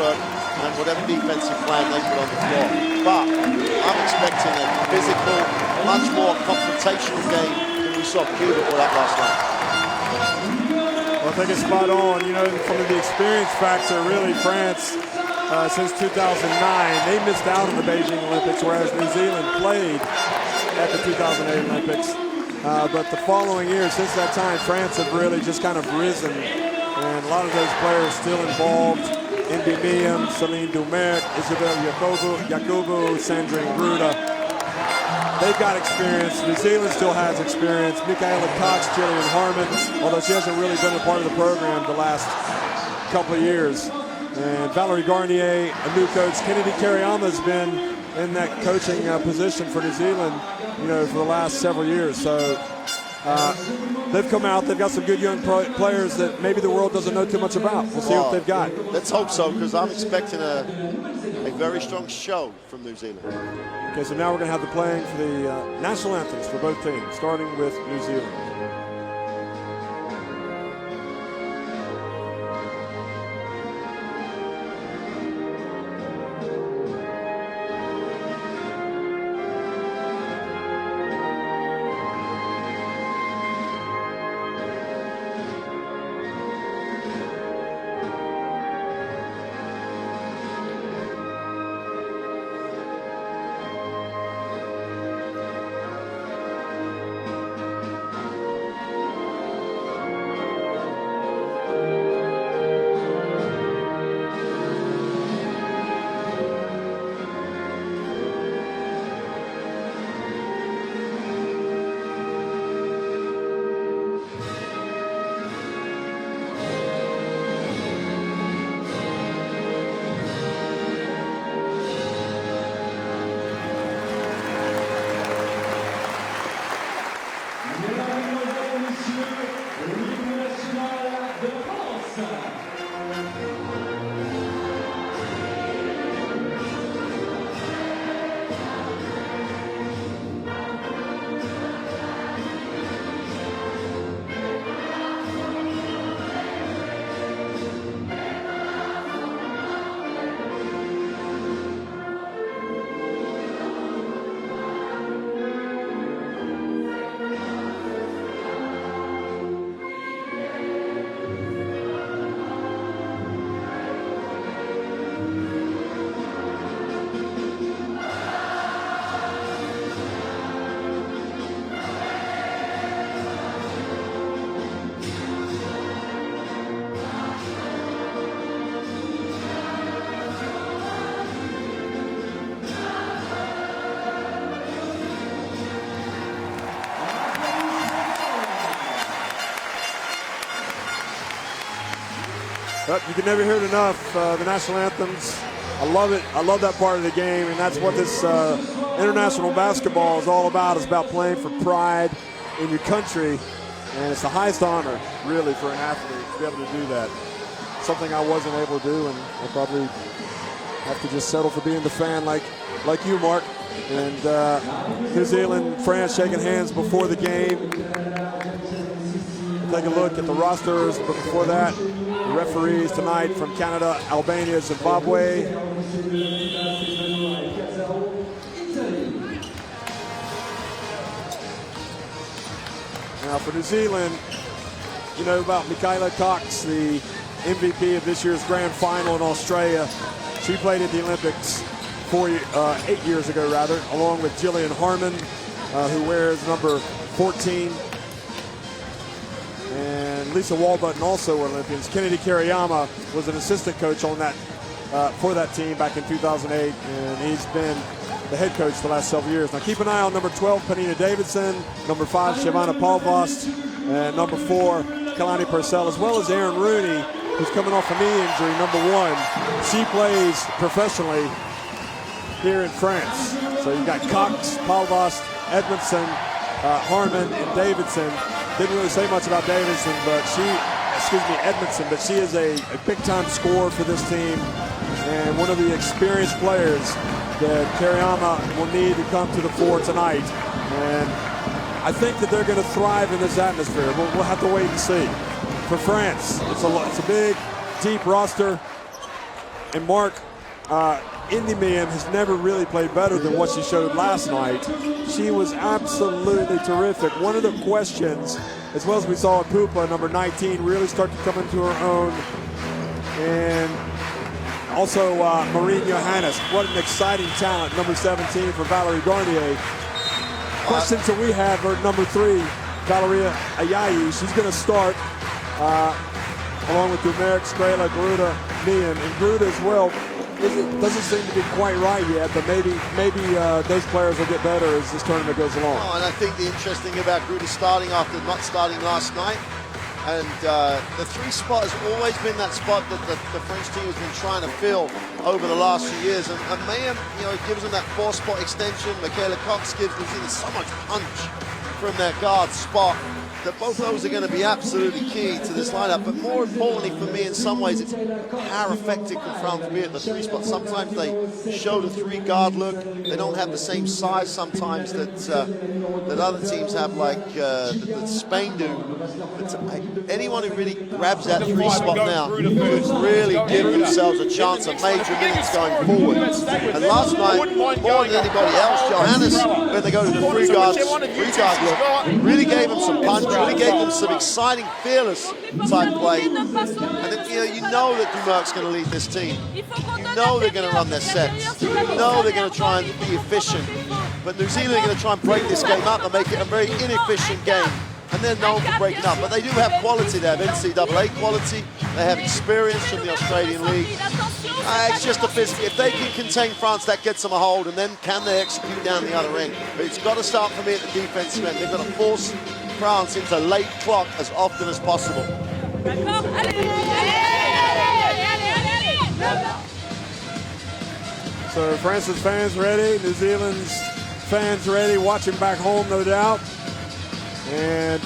work and whatever defensive plan they put on the floor. But I'm expecting a physical, much more confrontational game than we saw Cuba put up last night. Well, I think it's spot on. You know, from the experience factor, really, France, since 2009, they missed out on the Beijing Olympics, whereas New Zealand played at the 2008 Olympics. But the following years, since that time, France have really just kind of risen. And a lot of those players still involved. Indy Miem, Celine Dumerc, Isabelle Jacobo, Sandrine Gruda. They've got experience. New Zealand still has experience. Michaela Cox, Jillian Harmon, although she hasn't really been a part of the program the last couple of years. And Valerie Garnier, a new coach. Kennedy Kariyama has been in that coaching position for New Zealand, you know, for the last several years. So they've come out. They've got some good young players that maybe the world doesn't know too much about. We'll see what they've got. Let's hope so, because I'm expecting a very strong show from New Zealand. Okay, so now we're going to have the playing for the national anthems for both teams, starting with New Zealand. But you can never hear it enough, the national anthems. I love it. I love that part of the game, and that's what this international basketball is all about. It's about playing for pride in your country, and it's the highest honor, really, for an athlete to be able to do that. Something I wasn't able to do, and I'll probably have to just settle for being the fan like you, Mark. And New Zealand, France shaking hands before the game. Take a look at the rosters, but before that, the referees tonight from Canada, Albania, Zimbabwe. Now for New Zealand, you know about Michaela Cox, the MVP of this year's grand final in Australia. She played at the Olympics 8 years ago, rather, along with Jillian Harmon, who wears number 14. And Lisa Walbutton, also Olympians. Kennedy Kariyama was an assistant coach on that for that team back in 2008, and he's been the head coach the last several years. Now keep an eye on number 12, Panina Davidson, number 5, Shavana Palvost, and number 4, Kalani Purcell, as well as Aaron Rooney, who's coming off a knee injury, number 1. She plays professionally here in France. So you've got Cox, Palvost, Edmondson, Harmon, and Davidson. Didn't really say much about Edmondson, but she is a big-time scorer for this team and one of the experienced players that Kariyama will need to come to the fore tonight. And I think that they're going to thrive in this atmosphere. We'll have to wait and see. For France, it's a big, deep roster. And Mark, Indy Miem has never really played better than what she showed last night. She was absolutely terrific. One of the questions, as well as we saw Pupa, number 19, really start to come into her own. And also Maureen Johannes, what an exciting talent, number 17 for Valerie Garnier. Questions that we have are number 3, Valeria Ayayi. She's going to start along with Dumerc, Strela, Gruda, Miem. And Gruda as well. It doesn't seem to be quite right yet, but maybe those players will get better as this tournament goes along. Oh, and I think the interesting thing about Gruda starting after not starting last night, and the 3 spot has always been that spot that the French team has been trying to fill over the last few years. And Mayhem, gives them that 4-spot extension. Michaela Cox gives them so much punch from their guard spot that both of those are going to be absolutely key to this lineup. But more importantly for me, in some ways, it's how effective can France be at the 3 spot. Sometimes they show the 3 guard look. They don't have the same size sometimes that other teams have, like that Spain do. But anyone who really grabs that 3 spot now could really give themselves a chance of major minutes going forward. And last night, more than anybody else, Johannes, when they go to the 3 guard look, really gave them some punch. Really gave them some exciting, fearless type play. And then, you know that Dumerc's going to lead this team. You know they're going to run their sets. You know they're going to try and be efficient. But New Zealand are going to try and break this game up and make it a very inefficient game. And they're known for breaking up. But they do have quality. They have NCAA quality. They have experience from the Australian League. It's just a physical. If they can contain France, that gets them a hold. And then can they execute down the other end? But it's got to start for me at the defensive end. They've got to force France into late clock as often as possible. So France's fans ready, New Zealand's fans ready, watching back home, no doubt. And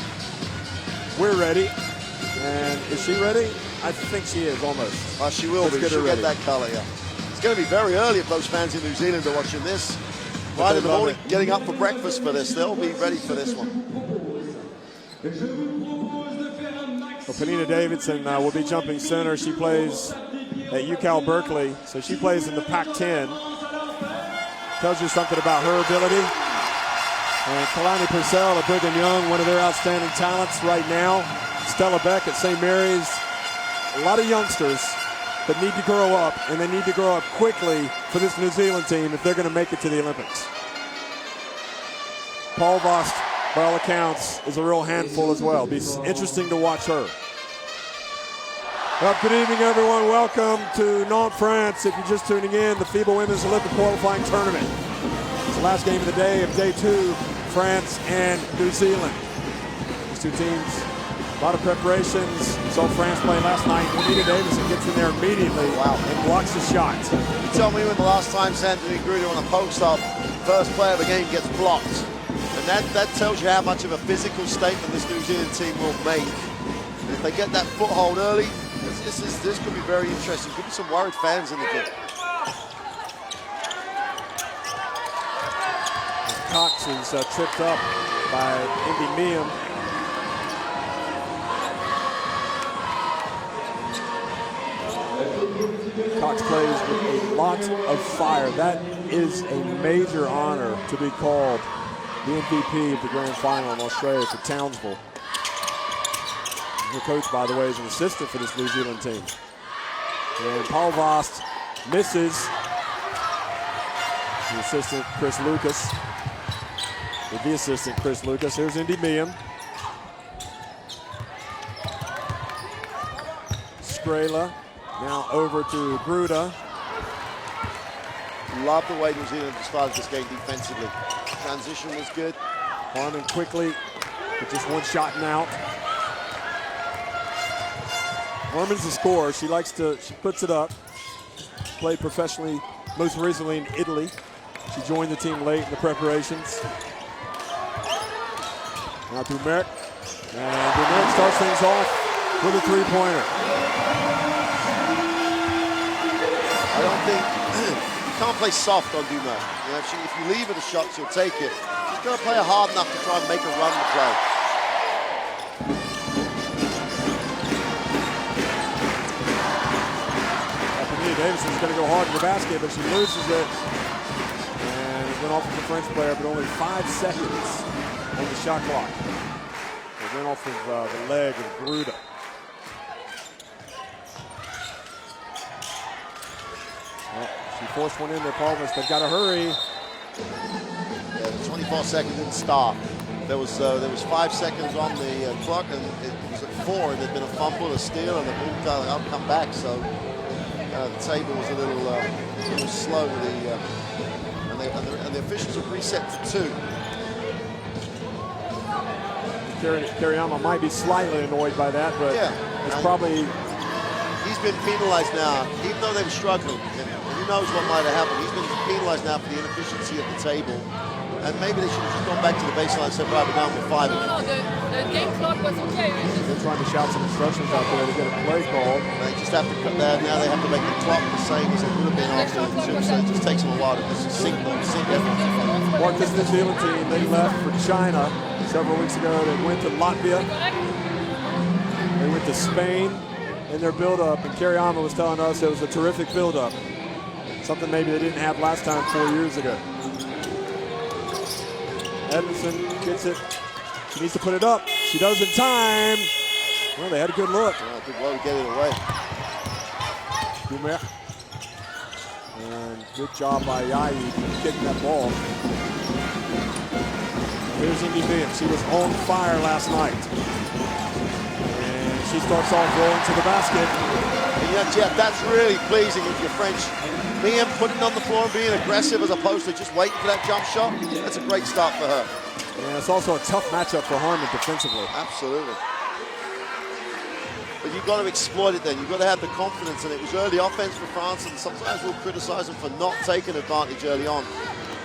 we're ready. And is she ready? I think she is, almost. Oh, she will be. She'll get that color, yeah. It's going to be very early if those fans in New Zealand are watching this. Right in the morning, getting up for breakfast for this. They'll be ready for this one. Well, Penina Davidson will be jumping center. She plays at UCal Berkeley, so she plays in the Pac-10. Tells you something about her ability. And Kalani Purcell of Brigham Young, one of their outstanding talents right now. Stella Beck at St. Mary's. A lot of youngsters that need to grow up, and they need to grow up quickly for this New Zealand team if they're going to make it to the Olympics. Paul Vost, by all accounts, is a real handful as well. Be interesting to watch her. Well, good evening, everyone. Welcome to Nantes, France. If you're just tuning in, the FIBA Women's Olympic Qualifying Tournament. It's the last game of the day of Day 2, France and New Zealand. These two teams, a lot of preparations. We saw France play last night. Anita Davidson gets in there immediately and blocks the shot. You tell me when the last time Anthony Gruda on a post-up, first play of the game gets blocked. And that tells you how much of a physical statement this New Zealand team will make. And if they get that foothold early, this could be very interesting. Could be some worried fans in the game. Cox is tripped up by Indy Miem. Cox plays with a lot of fire. That is a major honor to be called the MVP of the Grand Final in Australia for Townsville. Her coach, by the way, is an assistant for this New Zealand team. And Paul Vost misses. The assistant, Chris Lucas. With the assistant, Chris Lucas. Here's Indy Miem. Strela now over to Gruda. Love the way New Zealand started this game defensively. Transition was good. Harmon quickly with just one shot and out. Harmon's a scorer. She puts it up. Played professionally most recently in Italy. She joined the team late in the preparations. Now Dumerc. And Dumerc starts things off with a three-pointer. I don't think you can't play soft on Dumerc. If you leave her the shot, she'll take it. She's got to play hard enough to try and make a run the play. Davidson's going to go hard in the basket, but she loses it. And it went off of the French player, but only 5 seconds on the shot clock. It went off of the leg of Gruda. Well, she forced one in there, Paulus. They've got to hurry. Yeah, the 24 seconds didn't stop. There was 5 seconds on the clock, and it was at 4, and there'd been a fumble, a steal, and the ball come back. So the table was a little slow with and the officials have reset to 2. Kiriyama might be slightly annoyed by that, but yeah, it's probably. He's been penalized now, even though they were struggling. And who knows what might have happened. He's been penalized now for the inefficiency at the table. And maybe they should have just gone back to the baseline and said, right, we're down with 5. No, the game clock was okay. They're trying to shout some instructions out there to get a play called. They just have to cut that. Now they have to make the clock the same as it would have been after the 2. So it just takes them a while to sync everything. Mark, this New Zealand team, they left for China several weeks ago. They went to Latvia. They went to Spain in their build-up. And Kiriyama was telling us it was a terrific build-up. Something maybe they didn't have last time 4 years ago. Edmondson gets it. She needs to put it up. She does in time. Well, they had a good look. Well, good way to get it away. Dumer. And good job by Yayi kicking that ball. Here's Indy Williams. She was on fire last night. And she starts off rolling to the basket. And yeah, Jeff, that's really pleasing if you're French. Being putting on the floor and being aggressive as opposed to just waiting for that jump shot, that's a great start for her. And it's also a tough matchup for Harmon defensively. Absolutely. But you've got to exploit it then. You've got to have the confidence, and it was early offense for France, and sometimes we'll criticize them for not taking advantage early on.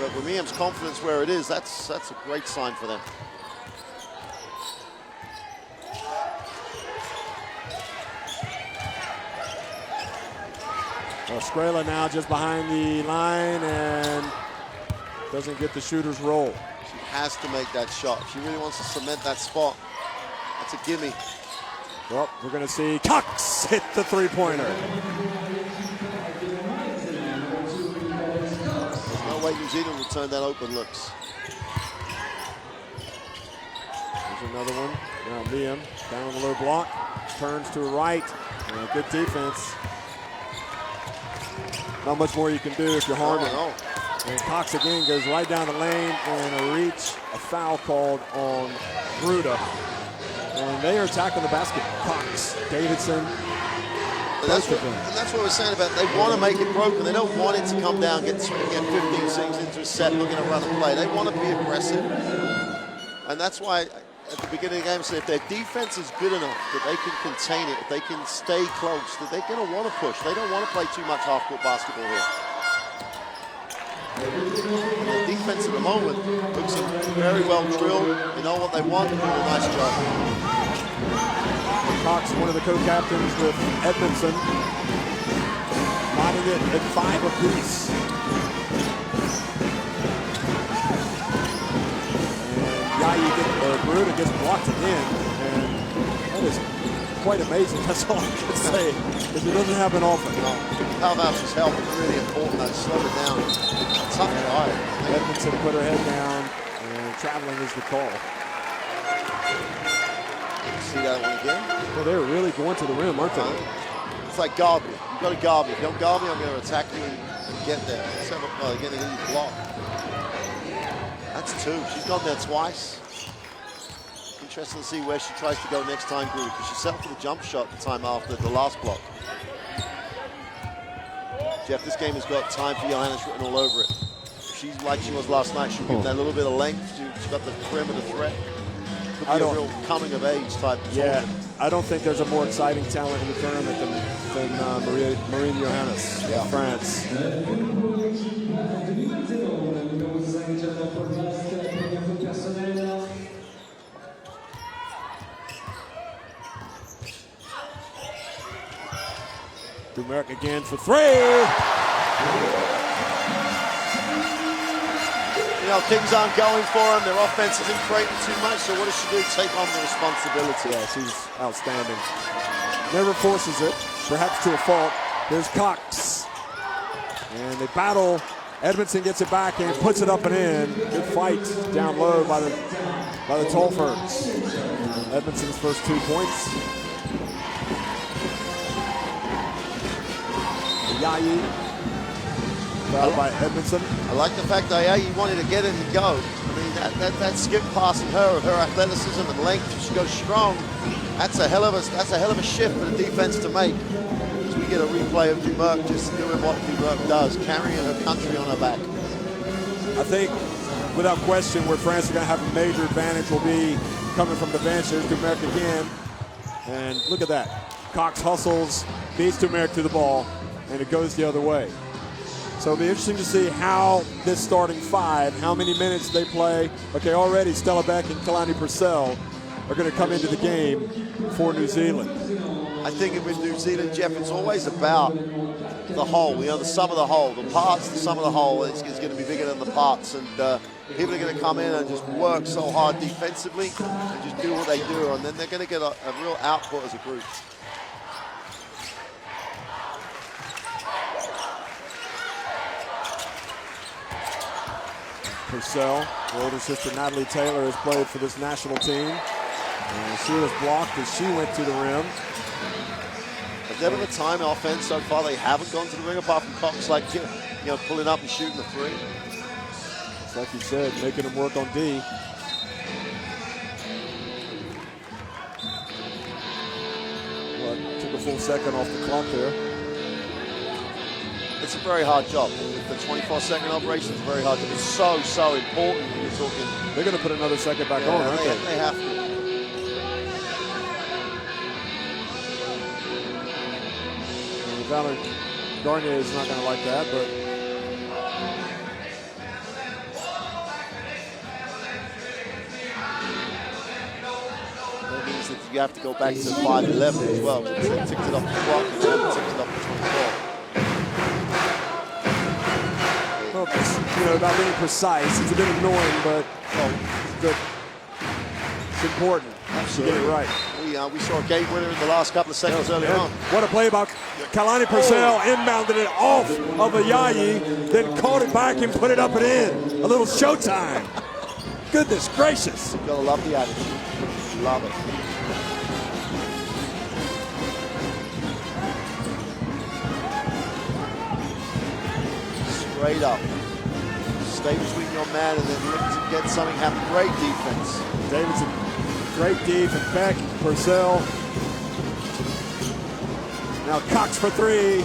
But with Miam's confidence where it is, that's a great sign for them. Skrela now just behind the line and doesn't get the shooter's roll. She has to make that shot. If she really wants to cement that spot, that's a gimme. Well, we're going to see Cox hit the three-pointer. There's no way New Zealand will turn that open looks. There's another one. Now Liam down the low block, turns to the right. Good defense. Not much more you can do if you're Harmon. No. And Cox again goes right down the lane and a reach, a foul called on Gruda. And they are attacking the basket. Cox, Davidson. And that's what we're saying about they want to make it broken. They don't want it to come down, get 15 seconds into a set, looking to run a play. They want to be aggressive. And that's why at the beginning of the game I said if their defense is good enough that they can contain it, if they can stay close, that they're going to want to push. They don't want to play too much half-court basketball here. The defense at the moment looks very well drilled. You know what they want, they're doing a nice job. Cox, one of the co-captains with Edmondson, knotting it at 5 apiece. Gruda gets blocked again, and that is quite amazing. That's all I can say, because it doesn't happen often. No, Palmhouse's help is really important. That slowed it down. A tough guy. Edmondson put her head down, and traveling is the call. See that one again? Well, they're really going to the rim, aren't they? It's like guard me. You've got to guard me. If you don't guard me, I'm going to attack you and get there. Again, they're going to block. That's 2. She's gone there twice. Interesting to see where she tries to go next time, Gruda, because she settled for the jump shot the time after the last block. Jeff, this game has got time for Johannes written all over it. If she's like she was last night, she'll give that little bit of length. She's got the perimeter threat. Could be a real coming of age type. Yeah, I don't think there's a more exciting talent in the tournament than Marine Johannes of France. Dumerk again for 3. You know, things aren't going for them. Their offense isn't creating too much, so what does she do? Take on the responsibility. Yeah, she's outstanding. Never forces it, perhaps to a fault. There's Cox. And they battle. Edmondson gets it back and puts it up and in. Good fight down low by the Tolferns. Edmondson's first 2 points. Yayi, fouled by Edmondson. I like the fact that Ayayi wanted to get in and go. I mean, that skip passing her athleticism and length, she goes strong. That's a hell of a shift for the defense to make. As we get a replay of Dumerc just doing what Dumerc does, carrying her country on her back. I think, without question, where France are going to have a major advantage will be coming from the bench. There's Dumerc again. And look at that. Cox hustles, beats Dumerc to the ball, and it goes the other way. So it'll be interesting to see how this starting 5, how many minutes they play. Okay, already Stella Beck and Kalani Purcell are going to come into the game for New Zealand. I think with New Zealand, Jeff, it's always about the whole, the sum of the whole. The parts, the sum of the whole is going to be bigger than the parts. And people are going to come in and just work so hard defensively and just do what they do. And then they're going to get a real output as a group. Purcell, her older sister Natalie Taylor, has played for this national team. And she was blocked as she went to the rim. There's never been a time in offense so far they haven't gone to the ring apart from Cox, like, pulling up and shooting the 3. It's like you said, making them work on D. Well, took a full second off the clock there. It's a very hard job. The 24-second operation is a very hard job. It's so important when you're talking. They're going to put another second back on, aren't they? They have to. Valor Garnier is not going to like that, but that means that you have to go back to 5-11 as well. They ticked it off the clock and then ticked it off the 24. Well, about being precise, it's a bit annoying, but it's important to get it right. We saw a game winner in the last couple of seconds early on. What a play about Kalani Purcell, inbounded it off of Ayayi, then caught it back and put it up and in. A little showtime. Goodness gracious. You're gonna love the attitude. Love it. Straight up. Stay between your man and then look to get something happen. Great defense. Davidson, great deep, and Beck, Purcell. Now Cox for 3.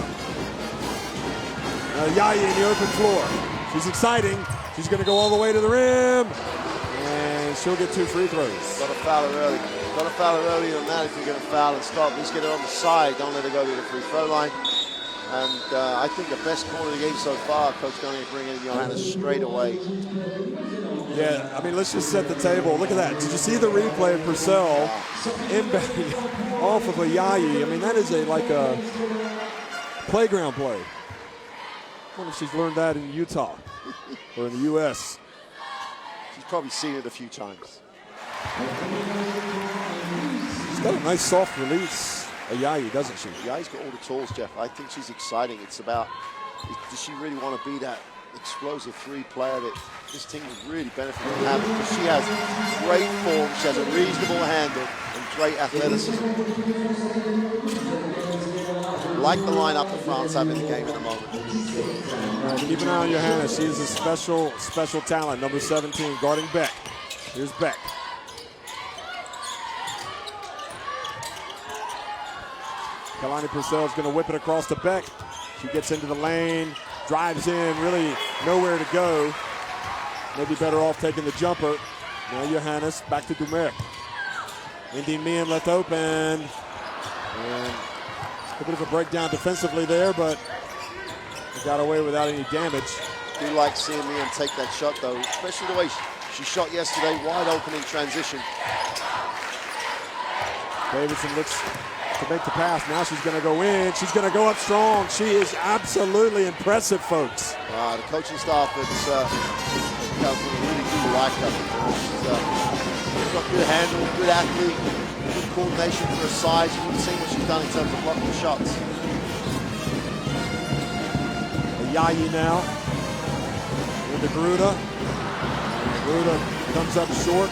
Yayi in the open floor. She's exciting. She's going to go all the way to the rim. And she'll get 2 free throws. Got to foul her early. Got to foul her earlier than that if you're going to foul and stop. At least get her on the side. Don't let her go to the free throw line. And I think the best corner of the game so far, Coach going to bring in Johannes straight away. Yeah, I mean, let's just set the table. Look at that. Did you see the replay of Purcell inbounding off of Ayayi? I mean, that is like a playground play. I wonder if she's learned that in Utah or in the U.S. She's probably seen it a few times. She's got a nice soft release, Ayayi, doesn't she? Ayayi's got all the tools, Jeff. I think she's exciting. It's about, does she really want to be that explosive 3 player that this team would really benefit from having? Because she has great form, she has a reasonable handle, and great athleticism. Like the lineup that France have in the game at the moment. Keep an eye on Johannes. She is a special talent, number 17, guarding Beck. Here's Beck. Kalani Purcell is going to whip it across to Beck. She gets into the lane, drives in, really nowhere to go. Maybe better off taking the jumper. Now Johannes back to Dumerc. Indian Mian left open. And a bit of a breakdown defensively there, but they got away without any damage. Do like seeing Mian take that shot though, especially the way she shot yesterday, wide open in transition. Davidson looks to make the pass. Now she's going to go in. She's going to go up strong. She is absolutely impressive, folks. The coaching staff at California really do like her. She's got good handle, good athlete, good coordination for her size. You would have seen what she's done in terms of blocking shots. Yayi now. Into Gruda. Gruda comes up short.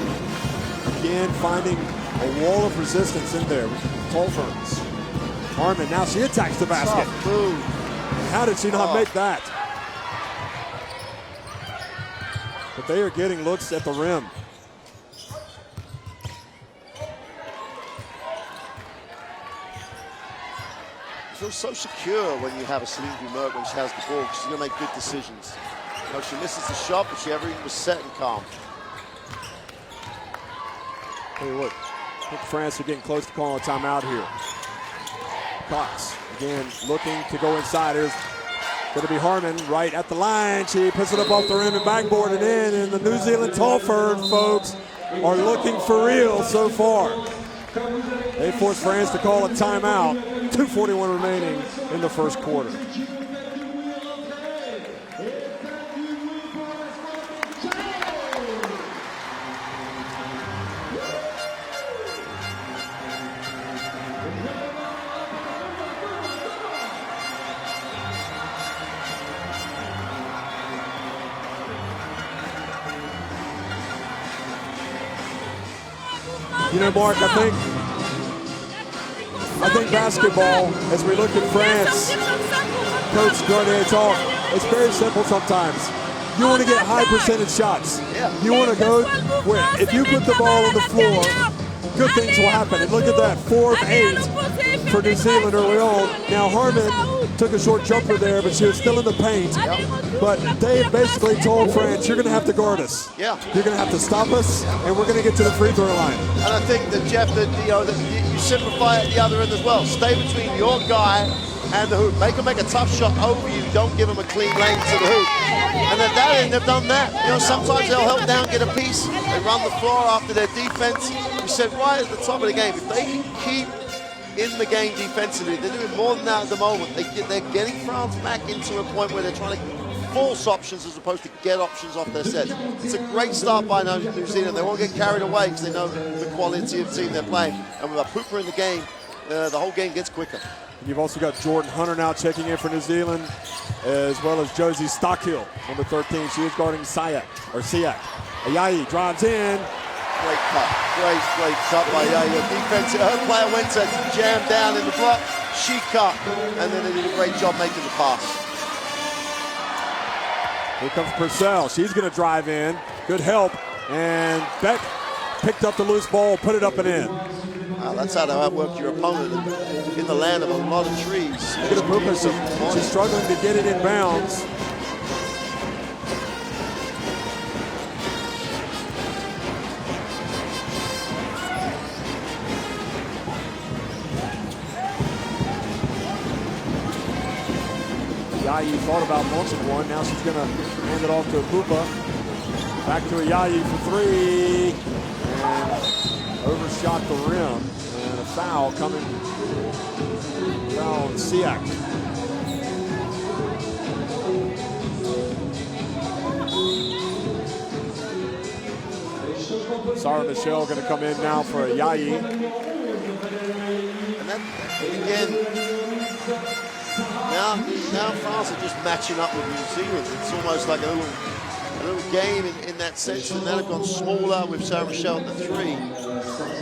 Again, finding a wall of resistance in there with Tolferns. Harmon, now she attacks the basket. How did she not make that? But they are getting looks at the rim. She feels so secure when you have a Celine Dumerc when she has the ball, because she's going to make good decisions. You know, she misses the shot, but everything was set and calm. Hey, look, I think France are getting close to calling a timeout here. Cox, again, looking to go inside. Here's going to be Harmon right at the line. She puts it up off the rim and backboard it in, and the New Zealand Tolford folks are looking for real so far. They force France to call a timeout. 2:41 remaining in the first quarter. You know, Mark, I think basketball, as we look at France, Coach Garnier talk, it's very simple sometimes. You want to get high percentage shots. You want to go where if you put the ball on the floor, good things will happen. And look at that, 4 of 8 for New Zealand early on. Now Harmon took a short jumper there, but she was still in the paint. But they basically told France, you're going to have to guard us. You're going to have to stop us, and we're going to get to the free throw line. And I think that, Jeff, that you simplify it at the other end as well. Stay between your guy and the hoop. Make him make a tough shot over you. Don't give him a clean lane to the hoop. And at that end, they've done that. You know, sometimes they'll help down, get a piece, and run the floor after their defense. We said right at the top of the game, if they can keep in the game defensively, they're doing more than that at the moment. They're getting France back into a point where they're trying to force options as opposed to get options off their sets. It's a great start by New Zealand. They won't get carried away because they know the quality of team they're playing. And with a Pooper in the game, the whole game gets quicker. You've also got Jordan Hunter now checking in for New Zealand, as well as Josie Stockhill, number 13. She is guarding Siak. Ayayi drives in. Great cut. Great cut by Yaya. Defense, her player went to jam down in the block. She cut, and then they did a great job making the pass. Here comes Purcell. She's going to drive in. Good help. And Beck picked up the loose ball, put it up and in. That's how to outwork your opponent in the land of a lot of trees. Look at Pooper. She's struggling to get it in bounds. Yayi thought about launching one. Now she's going to hand it off to Pupa. Back to Yayi for 3. And overshot the rim. And a foul coming. Foul on Siak. Sarah Michelle going to come in now for Yayi. And that, again, now France are just matching up with New Zealand. It's almost like a little game in that sense. And now they've gone smaller with Sarah Michelle at the 3.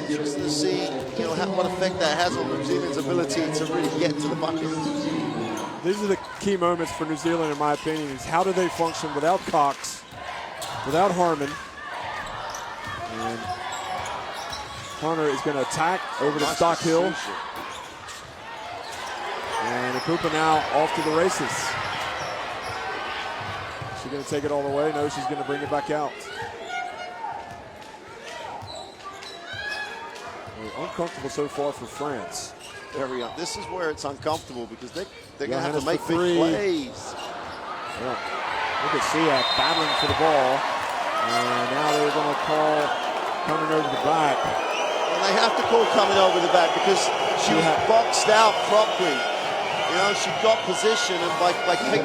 Interesting to see, you know, what effect that has on New Zealand's ability to really get to the bucket. These are the key moments for New Zealand, in my opinion, is how do they function without Cox, without Harmon. And Hunter is going to attack over to Stockhill. And Cooper now off to the races. She's going to take it all the way. No, she's going to bring it back out. Uncomfortable so far for France. This is where it's uncomfortable because they're going to have to make big plays. Yeah. Look at Siak battling for the ball. And now they're going to call coming over the back. Well, they have to call coming over the back because she was boxed out properly. You know, she got position, and by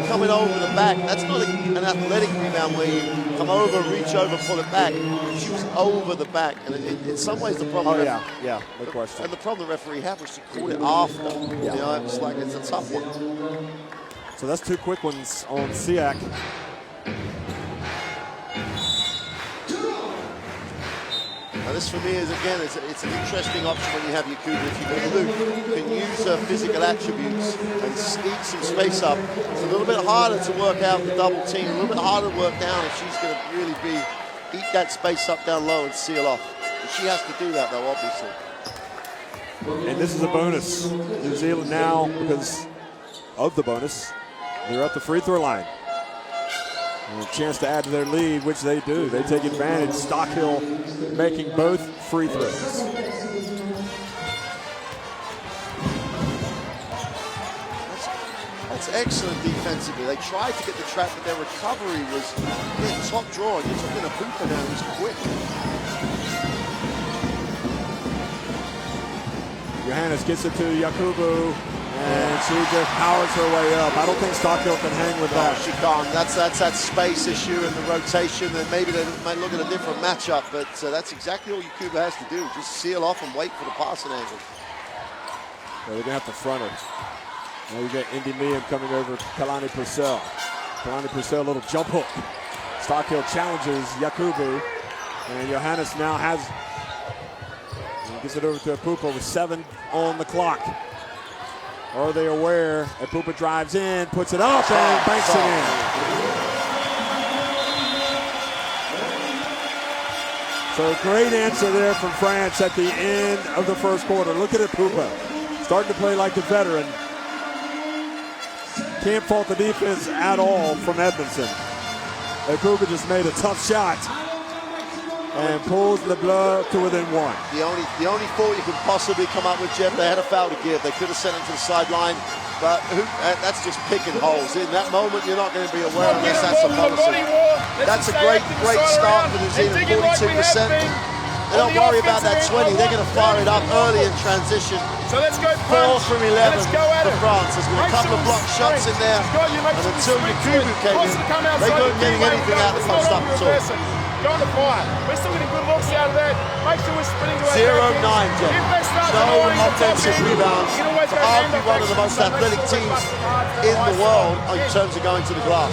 coming over the back, that's not an athletic rebound where you come over, reach over, pull it back. She was over the back, and in some ways the problem. No question. And the problem the referee had was she called it after. You know, it's a tough one. So that's 2 quick ones on Siak. Now this for me is, again, it's an interesting option when you have Yakubu. If you can use physical attributes and eat some space up. It's a little bit harder to work out the double team, a little bit harder to work down if she's going to really eat that space up down low and seal off. But she has to do that though, obviously. And this is a bonus. New Zealand now, because of the bonus, they're at the free throw line. And a chance to add to their lead, which they do. They take advantage. Stockhill making both free throws. That's excellent defensively. They tried to get the trap, but their recovery was top draw. You're talking a Pupa now who's quick. Johannes gets it to Yakubu, and she just powers her way up. I don't think Stockhill can hang with that. She can't. That's that space issue and the rotation, and maybe they might look at a different matchup, but that's exactly all Yakubu has to do. Just seal off and wait for the passing angle. Well, they're going to have to front her. Now you got Indy Miam coming over Kalani Purcell. Kalani Purcell, a little jump hook. Stockhill challenges Yakubu, and Johannes now has... Gets it over to Pupa with 7 on the clock. Are they aware? Pupa drives in, puts it up, and banks it in. So great answer there from France at the end of the first quarter. Look at it, Pupa. Starting to play like a veteran. Can't fault the defense at all from Edmondson. Pupa just made a tough shot and pulls LeBlanc to within 1. The only fault you could possibly come up with, Jeff, they had a foul to give. They could have sent him to the sideline, but that's just picking holes. In that moment, you're not going to be aware unless that's a policy. That's a great start for New Zealand, 42%. They don't worry about that 20. They're going to fire it up early in transition. So let's go 4 from 11 for France. There's been a couple of block shots in there, and until Yakubu came in, they weren't getting anything out of the post up at all. Go on the fire. We're still getting good looks out of that. Make sure we're spinning to our 0-9, Jeff. No offensive rebounds for arguably one of the most athletic teams in the world in terms of going to the glass.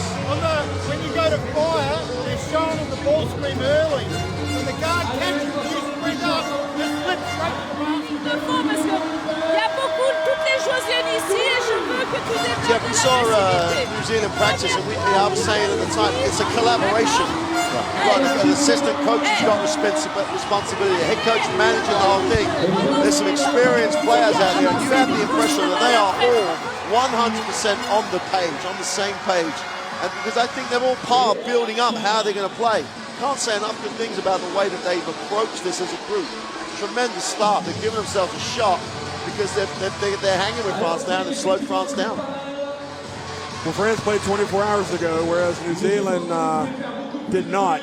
When you go to fire, they're showing on the ball screen early. When the guard catches you, you sprint up, you slip straight to the basket. Le fond, parce qu'il y a beaucoup, toutes les joueuses viennent ici et je veux que tu développes Jeff, we saw New Zealand practice, and I was saying at the time, it's a collaboration. You've got an assistant coach who's got responsibility, a head coach managing the whole thing. There's some experienced players out there, and you have the impression that they are all 100% on the page, on the same page. And because I think they're all part of building up how they're going to play. Can't say enough good things about the way that they've approached this as a group. Tremendous start. They've given themselves a shot because they're hanging with France now and they've slowed France down. Well, France played 24 hours ago, whereas New Zealand did not.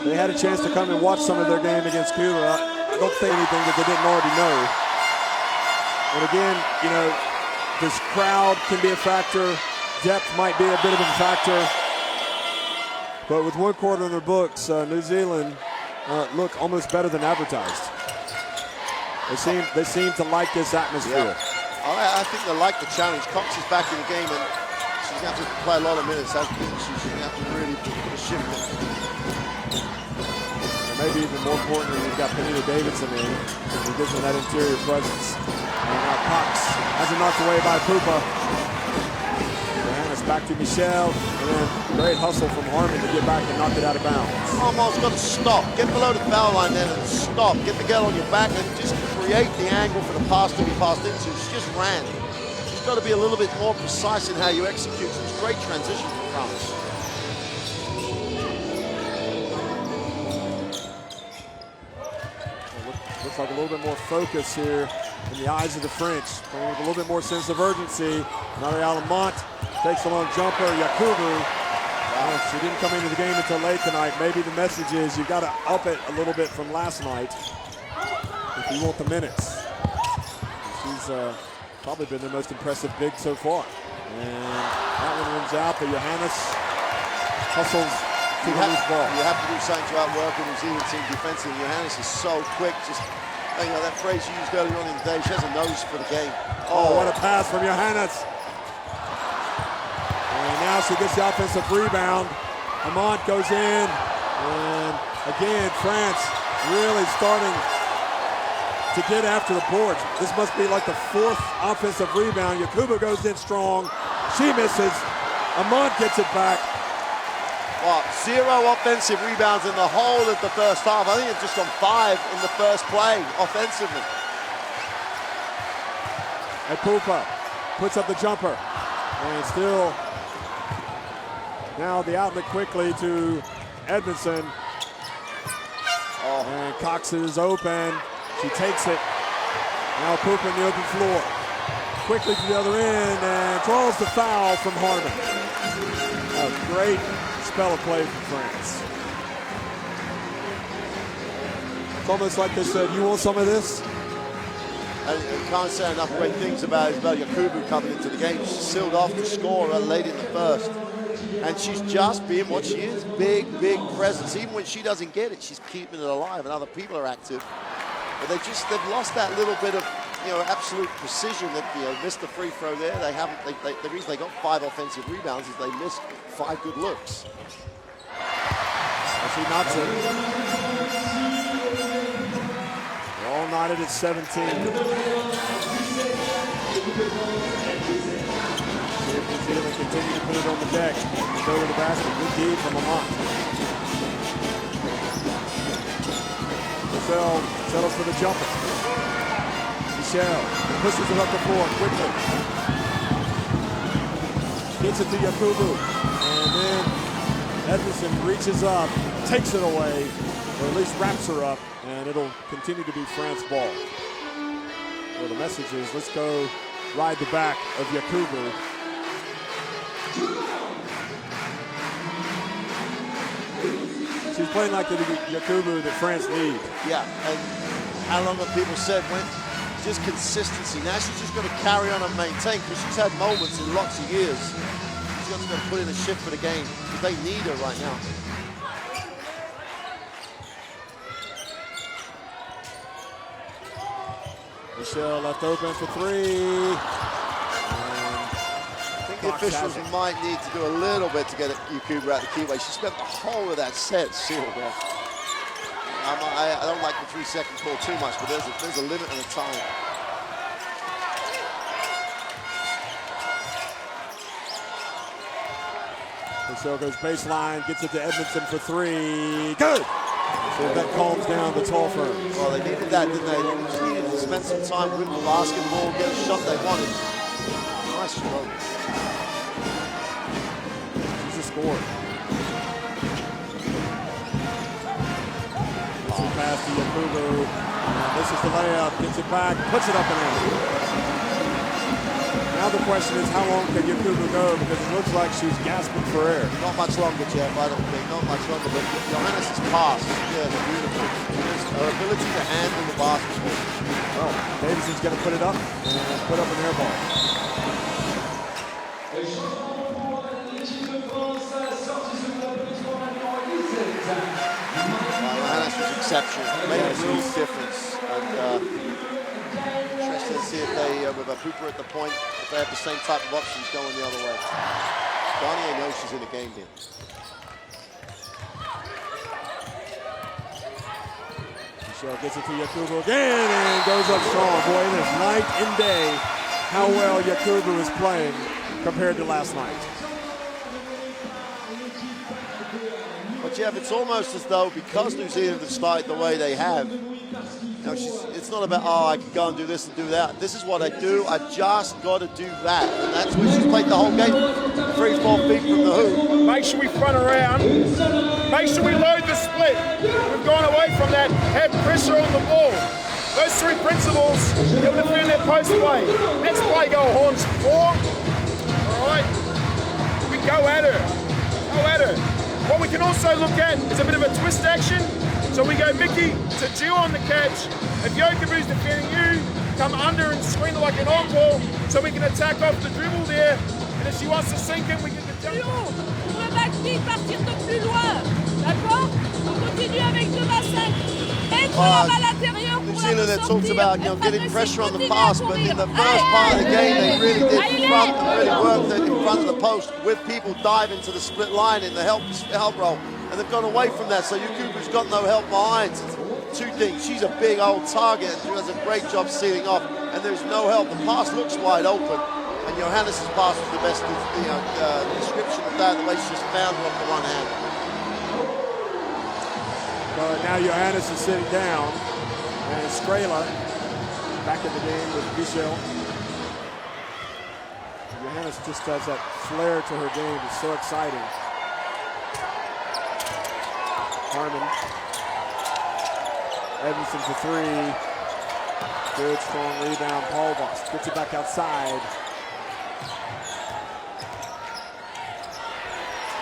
They had a chance to come and watch some of their game against Cuba. I don't think anything that they didn't already know. And again, you know, this crowd can be a factor. Depth might be a bit of a factor. But with 1 quarter in their books, New Zealand look almost better than advertised. They seem to like this atmosphere. Yeah. I think they like the challenge. Cox is back in the game, and she's going to have to play a lot of minutes. She's going to have to really put a shift in. And maybe even more importantly, you've got Benita Davidson in, who gives them that interior presence. And now Cox has it knocked away by Pupa. Johannes back to Michelle, and then great hustle from Harmon to get back and knock it out of bounds. Almost got to stop. Get below the foul line then and stop. Get the girl on your back and just create the angle for the pass to be passed into. She just ran. She's got to be a little bit more precise in how you execute. It was great transition for France. Looks like a little bit more focus here in the eyes of the French. Playing with a little bit more sense of urgency. Marie Alamont takes a long jumper. Yakubu. She didn't come into the game until late tonight. Maybe the message is you've got to up it a little bit from last night if you want the minutes. She's probably been their most impressive big so far. And that one runs out, but Johannes hustles to the loose ball. You have to do something to outwork a New Zealand team defensively. Johannes is so quick. Just, you know, that phrase you used earlier on in the day, she has a nose for the game. Oh, what a pass from Johannes. now. She gets the offensive rebound. Amont goes in. And again, France really starting to get after the boards. This must be like the 4th offensive rebound. Yakubu goes in strong. She misses. Amont gets it back. Well, 0 offensive rebounds in the whole of the first half. I think it's just on 5 in the first play offensively. And Pupa puts up the jumper. And still now the outlet quickly to Edmondson. Oh. And Cox is open. She takes it. Now Pupa in the open floor. Quickly to the other end and draws the foul from Harmon. A great spell of play from France. It's almost like they said, you want some of this? I can't say enough great things about Isabel Yakubu coming into the game. She sealed off the score late in the first. And she's just being what she is, big presence. Even when she doesn't get it, she's keeping it alive and other people are active. But they've lost that little bit of, absolute precision that, missed the free throw there. The reason they got 5 offensive rebounds is they missed 5 good looks. She knocks it. They're all knotted at 17. New Zealand continue to put it on the deck. Go to the basket. Good D from Amont. Michelle settles for the jumper. Michelle pushes it up the floor quickly. Gets it to Yakubu. And then Edmondson reaches up, takes it away, or at least wraps her up, and it'll continue to be France ball. Well, the message is, let's go ride the back of Yakubu. She's playing like the Yakubu that France need. Yeah, and how long have people said when just consistency. Now she's just got to carry on and maintain, because she's had moments in lots of years. She's just got to put in a shift for the game, because they need her right now. Michelle left open for 3. The officials might need to do a little bit to get Yakubu out the keyway. She spent the whole of that set sealed off. I don't like the 3-second call too much, but there's a limit and a time. Michelle goes baseline, gets it to Edmondson for 3. Good! So that calms down the tall firms. Well, they needed that, didn't they? They just needed to spend some time with the basketball, get a shot they wanted. Nice stroke. Score. Pass to Yakubu. This is the layup. Gets it back. Puts it up and in. Now the question is, how long can Yakubu go? Because it looks like she's gasping for air. Not much longer, Jeff. I don't think. Not much longer. But Johannes' pass, yeah, beautiful. Her ability to handle the basketball. Well, Davidson's going to put it up and put up an air ball. Johannes was exceptional. Made a real difference. And interesting to see if they, with a Hooper at the point, if they have the same type of options going the other way. Garnier knows she's in the game here. Michelle gets it to Yakubu again and goes up strong. Boy, it is night and day how well Yakubu is playing compared to last night. But Jeff, it's almost as though because New Zealand have started the way they have, it's not about, oh, I can go and do this and do that. This is what I do. I just got to do that. And that's where she's played the whole game. 3-4 feet from the hoop. Make sure we front around. Make sure we load the split. We've gone away from that. Have pressure on the ball. Those 3 principles, you'll defend that post play. Next play, go horns 4. All right. We go at her. Go at her. What we can also look at is a bit of a twist action. So we go Mickey to Jill on the catch. If Yakubu's defending you, come under and screen like an on-ball so we can attack off the dribble there. And if she wants to sink in, we get the jump. Plus haut, pour le backpick, partir de plus loin. D'accord? On continue avec 2 à 5. Mettre la balle à l'intérieur New pour Zealand la had talked ressortir. about, Être getting agressif, pressure on the continuer à pass, but in the courir. first part of the game, they really did Allez, front and really allez. worked it in front of the post with people diving to the split line in the help roll, and they've gone away from that. So Yukubu's got no help behind. Two things: she's a big old target, and she does a great job sealing off, and there's no help. The pass looks wide open, and Johannes' pass was the best description of that. The way she just found her off the one hand. Now Johannes is sitting down, and Skrela back in the game with Michel. Johannes just has that flair to her game. It's so exciting. Harmon. Edmondson for three. Good, strong rebound. Paul Voss gets it back outside.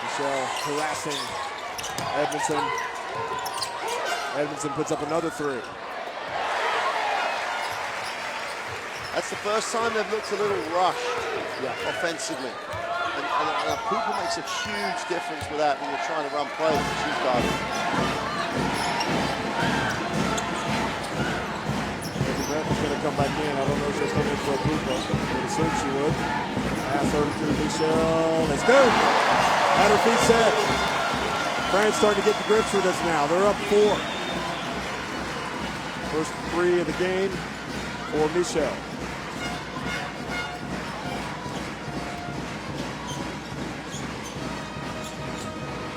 Michel harassing Edmondson. Edmondson puts up another three. That's the first time they've looked a little rushed offensively. And Cooper makes a huge difference with that when you're trying to run plays that she's guarding. Brent's going to come back in. I don't know if she's coming in for a Cooper. I would assume she would. Pass over to Michel. Let's go. Had her feet set. France starting to get the grips with us now. They're up 4. First 3 of the game for Michel.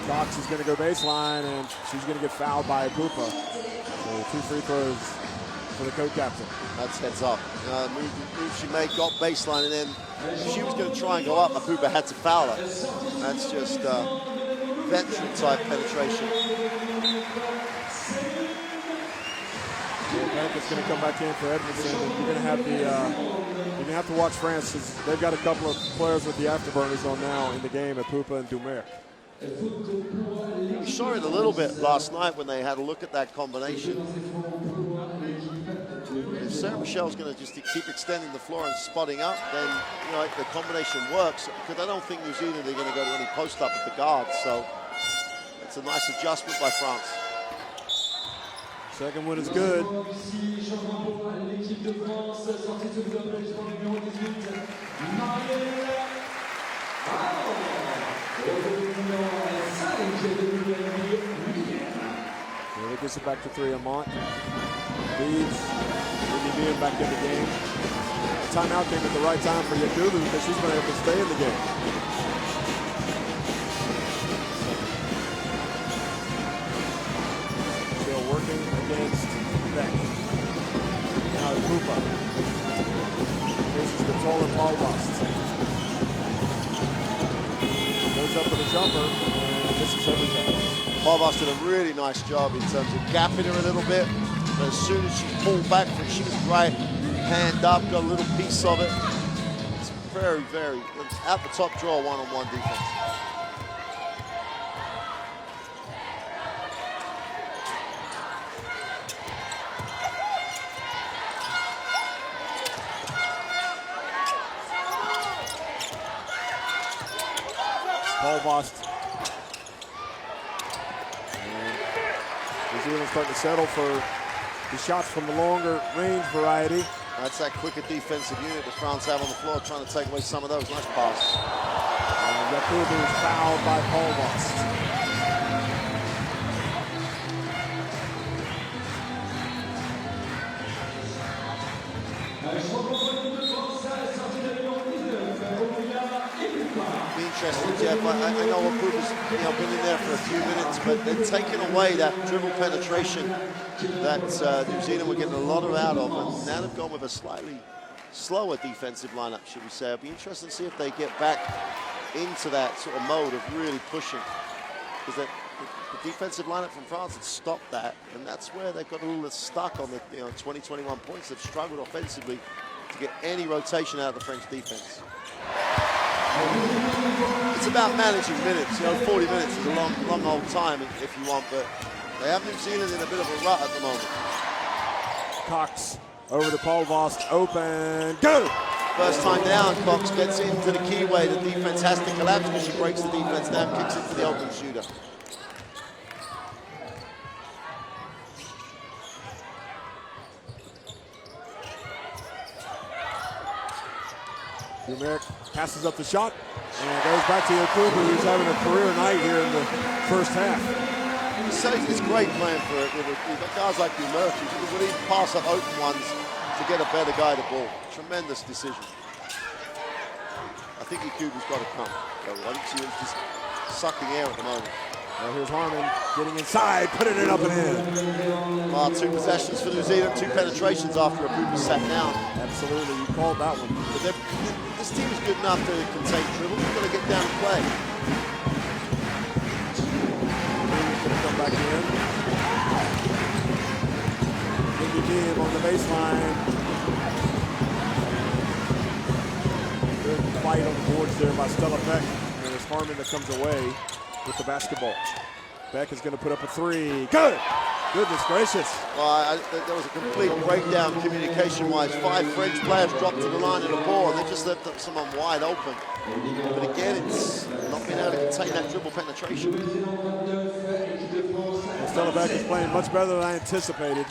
Cox is going to go baseline, and she's going to get fouled by Apupa. So 2 free throws for the co-captain. That's heads up. Move she made, got baseline, and then she was going to try and go up. Apupa had to foul her. That's just veteran-type penetration. It's going to come back in for Edmondson, and you're going to have to watch France. They've got a couple of players with the afterburners on now in the game, Apupa and Dumer. We saw it a little bit last night when they had a look at that combination. If Sarah Michelle's going to just keep extending the floor and spotting up, then the combination works. Because I don't think New Zealand are going to go to any post up at the guard. So it's a nice adjustment by France. Second one is good. It gets it back to 3. Amont leads. Being back in the game. Timeout came at the right time for Yakubu because she's been able to stay in the game. Still working against Beck. Now Pupa. This is the taller Paul Bust. Goes up with a jumper, and this is everything. Paul Bust did a really nice job in terms of gapping her a little bit. But as soon as she pulled back, she was right hand up, got a little piece of it. It's very, very, at the top draw, one-on-one defense. Paul Vost. New Zealand starting to settle for the shots from the longer range variety. That's that quicker defensive unit that France have on the floor, trying to take away some of those. Nice pass. And Yakubu is fouled by Paul Vost. Be interesting, Jeff. I know Apupa's been in there for a few minutes, but they're taking away that dribble penetration that New Zealand were getting a lot out of, and now they've gone with a slightly slower defensive lineup, should we say. It'll be interesting to see if they get back into that sort of mode of really pushing, because the defensive lineup from France had stopped that, and that's where they got a little stuck on the 20-21 points. They've struggled offensively to get any rotation out of the French defense. It's about managing minutes. 40 minutes is a long old time if you want, but they have New Zealand in a bit of a rut at the moment. Cox over to Paul Vost, open, go! First time down, Cox gets into the keyway. The defense has to collapse because she breaks the defense down, kicks it to the open shooter. Dumeric passes up the shot and goes back to Yakubu, who's having a career night here in the first half. So it's great playing for it. You've got guys like Dumeric who would even pass up open ones to get a better guy to ball. Tremendous decision. I think Yakubu's got to come. I don't see him just sucking air at the moment. Well, here's Harmon getting inside, putting it up and in. 2 possessions for New Zealand, 2 penetrations after Abuba sat down. Absolutely, you called that one. But this team is good enough to contain dribble. They've got to get down and play. Come back in. Biggie Beam on the baseline. Good fight on the boards there by Stella Beck. And it's Harmon that comes away with the basketball. Beck is going to put up a 3. Good! Goodness gracious. Well, there was a complete breakdown communication-wise. 5 French players dropped to the line of the ball, and they just left someone wide open. But again, it's not being able to contain that dribble penetration. Well, Stella Beck is playing much better than I anticipated.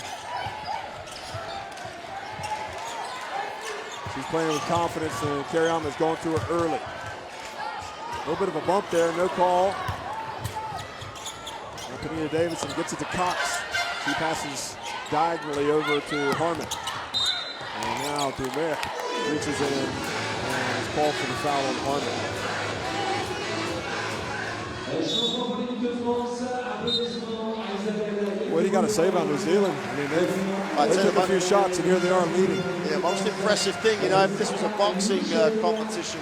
She's playing with confidence, and Kariyama is going through it early. A little bit of a bump there, no call. Anthony Davidson gets it to Cox. She passes diagonally over to Harmon. And now Dumeric reaches in and is called for the foul on Harmon. What do you got to say about New Zealand? I mean, they took a few shots and here they are leading. Yeah, most impressive thing, you know, if this was a boxing competition,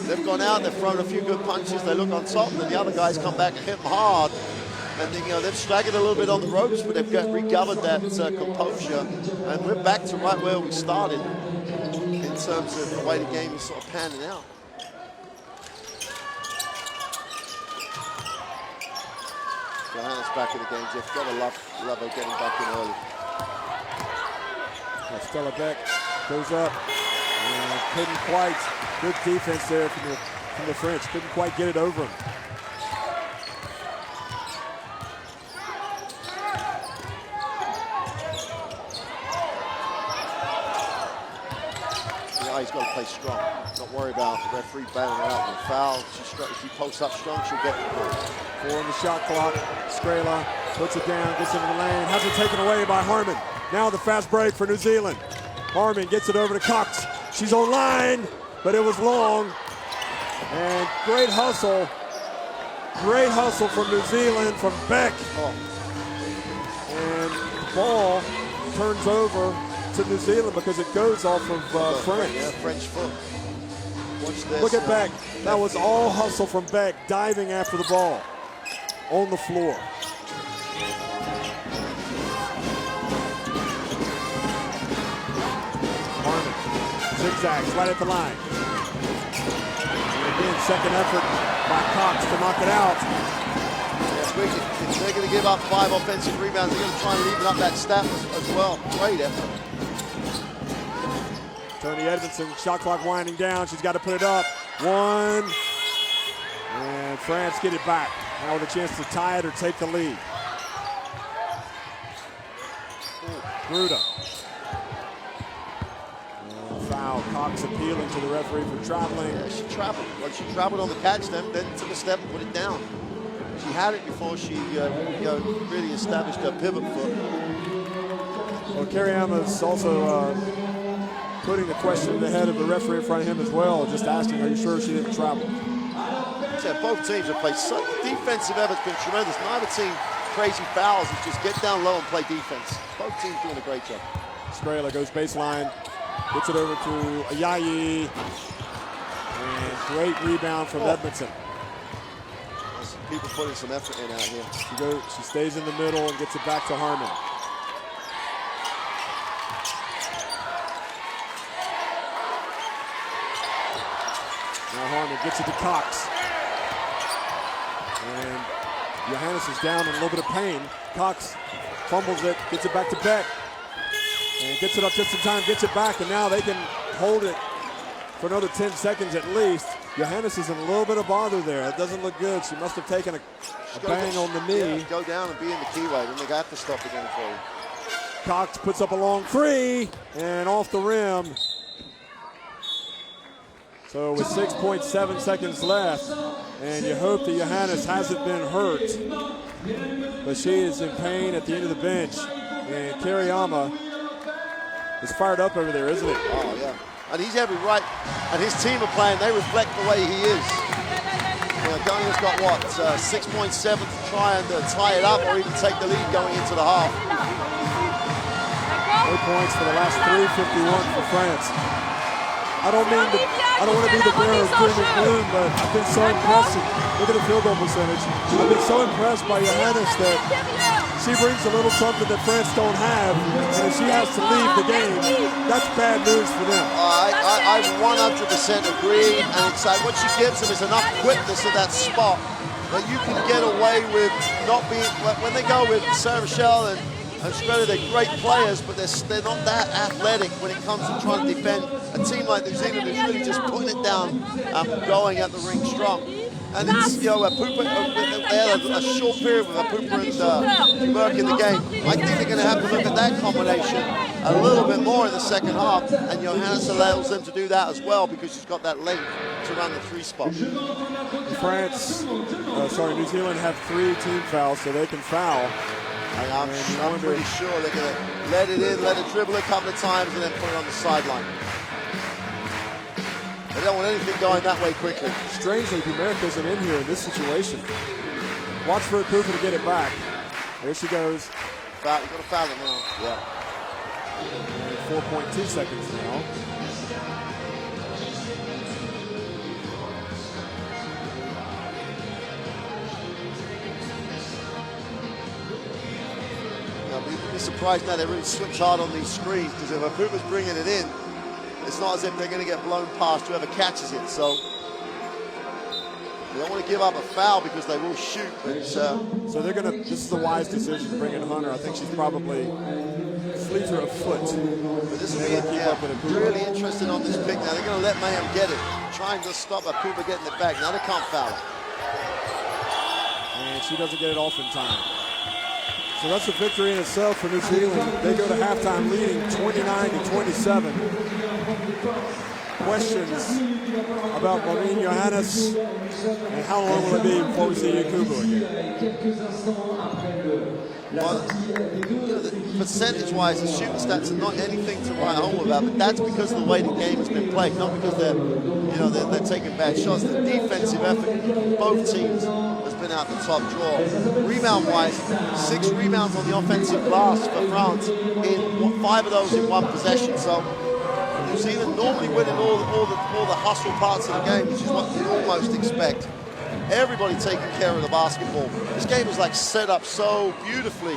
they've gone out, they've thrown a few good punches, they look on top, and then the other guys come back and hit them hard. And then, you know, they've straggled a little bit on the ropes, but they've recovered that composure. And we're back to right where we started in terms of the way the game is sort of panning out. Johannes back in the game, Jeff. Gotta love her getting back in early. Stella Beck goes up and couldn't quite, good defense there from the French, couldn't quite get it over him. He's got to play strong. Don't worry about the referee bailing her out with a foul. If she posts up strong, she'll get the ball. 4 on the shot clock. Skrela puts it down, gets into the lane, has it taken away by Harmon. Now the fast break for New Zealand. Harmon gets it over to Cox. She's on line, but it was long. And great hustle from New Zealand, from Beck. And the ball turns over to New Zealand because it goes off of France. Yeah, French foot. Watch this. Look at Beck. That was all hustle from Beck, diving after the ball on the floor. Harmon zigzags right at the line. And again, second effort by Cox to knock it out. Yeah, if they're going to give up 5 offensive rebounds, they're going to try and even up that stat as well. Great effort. Tony Edmondson, shot clock winding down. She's got to put it up. 1. And France get it back. Now with a chance to tie it or take the lead. Gruda. Foul. Cox appealing to the referee for traveling. Yeah, she traveled. Well, she traveled on the catch, then took a step and put it down. She had it before she really established her pivot foot. Well, Kariyama's also putting the question in the head of the referee in front of him as well, just asking, are you sure she didn't travel? Yeah, both teams have played so defensive effort's been tremendous. Neither team crazy fouls. It's just get down low and play defense. Both teams doing a great job. Skrela goes baseline, gets it over to Ayayi, and great rebound from Edmondson. There's people putting some effort in out here. She stays in the middle and gets it back to Harmon. Now Harmon gets it to Cox. And Johannes is down in a little bit of pain. Cox fumbles it, gets it back to Beck. And gets it up just in time, gets it back, and now they can hold it for another 10 seconds at least. Johannes is in a little bit of bother there. It doesn't look good. She must have taken a bang on the knee. Yeah, go down and be in the keyway, then they got to stop the game for you. Cox puts up a long 3, and off the rim. So with 6.7 seconds left, and you hope that Johannes hasn't been hurt, but she is in pain at the end of the bench. And Kariyama is fired up over there, isn't it? Oh, yeah. And he's every right. And his team are playing. They reflect the way he is. Gunnia's got, what, 6.7 to try and tie it up or even take the lead going into the half. 4 points for the last 3:51 for France. I don't want to be the bearer of doom and gloom, but I've been so impressed. Look at the field goal percentage. I've been so impressed by Johannes that she brings a little something that France don't have, and if she has to leave the game, that's bad news for them. I 100% agree, and it's like what she gives them is enough quickness at that spot that you can get away with not being, when they go with Sarah Michelle and Australia, they're great players, but they're not that athletic when it comes to trying to defend a team like New Zealand who's really just putting it down and going at the ring strong. And it's, you know, they had a short period with Pupa and Burke in the game. I think they're going to have to look at that combination a little bit more in the second half, and Johannes allows them to do that as well because she's got that length to run the 3 spot. New Zealand have 3 team fouls, so they can foul. I'm pretty sure they're going to let it in, let it dribble a couple of times, and then put it on the sideline. They don't want anything going that way quickly. Strangely, America isn't in here in this situation. Watch for Pupa to get it back. There she goes. You've got to foul it now. Yeah. 4.2 seconds now. I'd be surprised now they really switch hard on these screens, because if Pupa's bringing it in, it's not as if they're going to get blown past whoever catches it. So they don't want to give up a foul because they will shoot. But, so they're going to. This is a wise decision to bring in Hunter. I think she's probably sleeves her a foot. But this will be really interesting on this pick now. They're going to let Mayhem get it, trying to stop Pupa getting it back. Now they can't foul it. And she doesn't get it off in time. So that's a victory in itself for New Zealand. They go to halftime leading 29-27. Questions about Maureen Johannes and how long will it be before we see Yakubu again? Well, percentage-wise, the shooting stats are not anything to write home about, but that's because of the way the game has been played, not because they're taking bad shots. The defensive effort, both teams, has been out the top draw. Rebound-wise, 6 rebounds on the offensive glass for France, in 5 of those in 1 possession. So New Zealand normally winning all the hustle parts of the game, which is what you almost expect. Everybody taking care of the basketball. This game was like set up so beautifully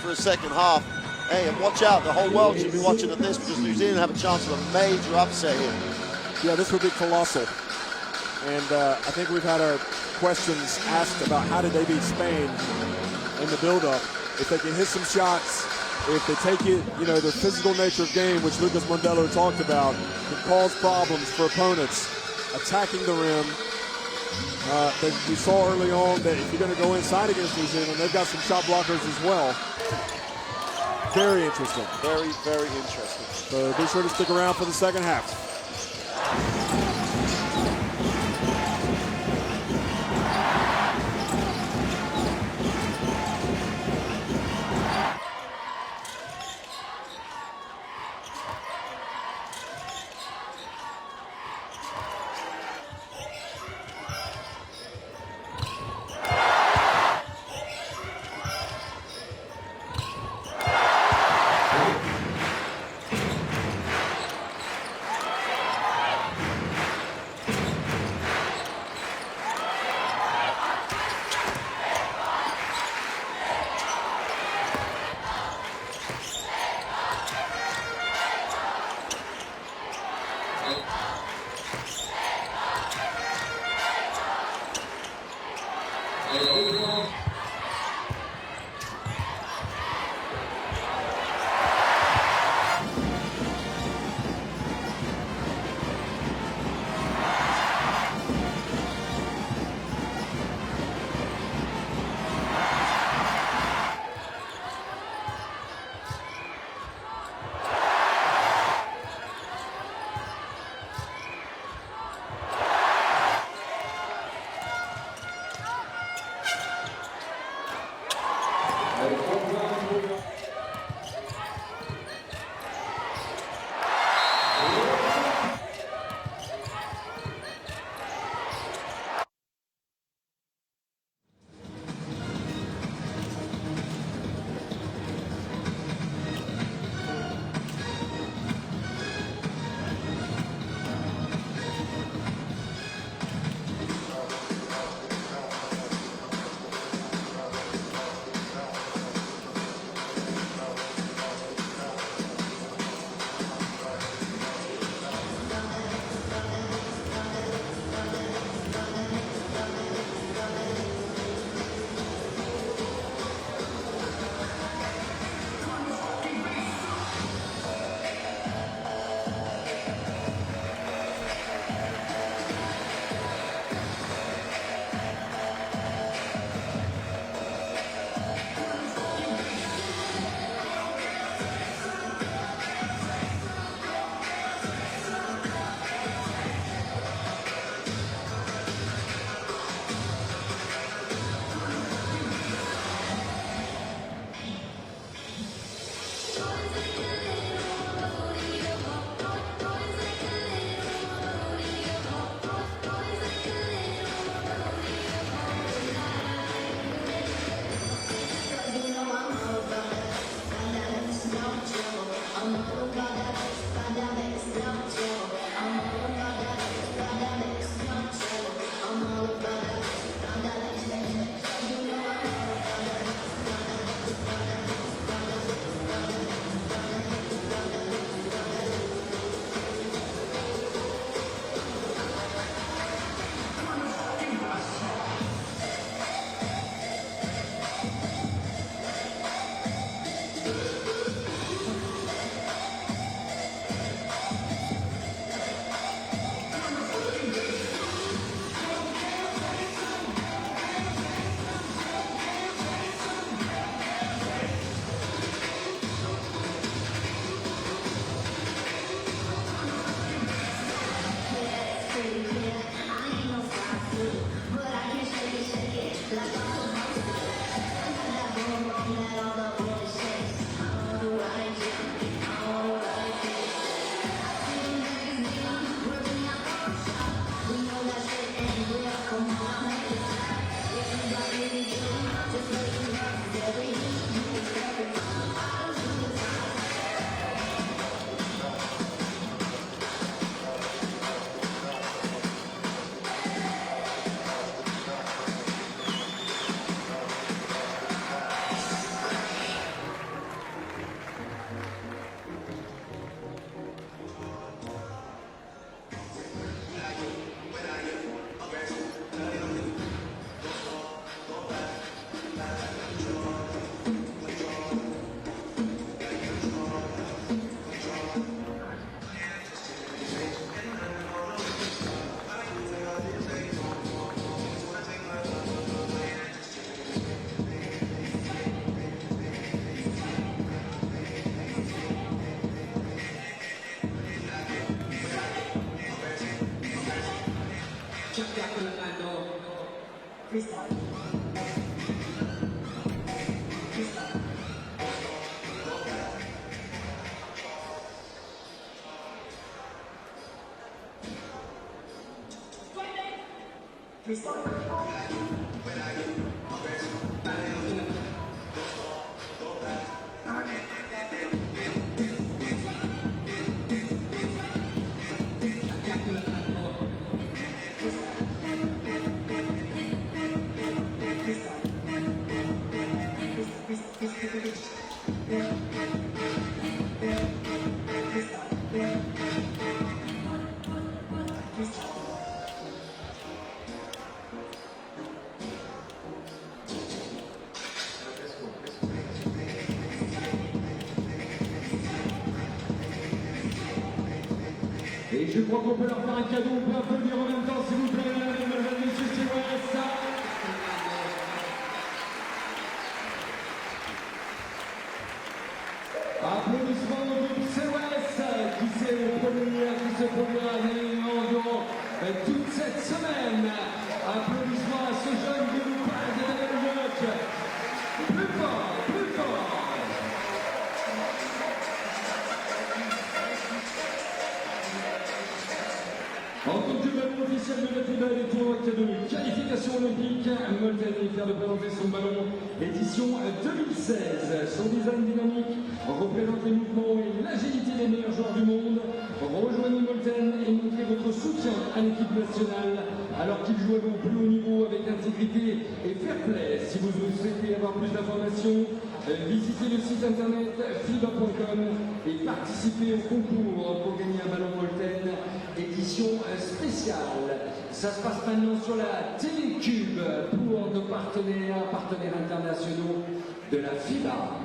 for a second half. Hey, and watch out, the whole world should be watching at this because New Zealand have a chance of a major upset here. Yeah, this would be colossal. And I think we've had our questions asked about how did they beat Spain in the build-up. If they can hit some shots, if they take it, the physical nature of game, which Lucas Mondello talked about, can cause problems for opponents attacking the rim. We saw early on that if you're going to go inside against New Zealand, they've got some shot blockers as well. Very interesting. Very, very interesting. So be sure to stick around for the second half. Et je crois qu'on peut leur faire un cadeau, on peut applaudir en même temps s'il vous plaît, mesdames et messieurs, c'est West. Applaudissements au groupe COS qui se produira durant toute cette semaine. Applaudissements à ce jeune groupe de New York. Plus fort, plus fort. En tant que ballon officiel de la FIBA des tournois de qualification olympique, Molten est fier de présenter son ballon édition 2016. Son design dynamique représente les mouvements et l'agilité des meilleurs joueurs du monde. Rejoignez Molten et montrez votre soutien à l'équipe nationale alors qu'il joue au plus haut niveau avec intégrité et fair play. Si vous souhaitez avoir plus d'informations, visitez le site internet FIBA.com et participez au concours pour gagner un ballon Molten édition spéciale. Ça se passe maintenant sur la Télécube pour nos partenaires internationaux de la FIBA.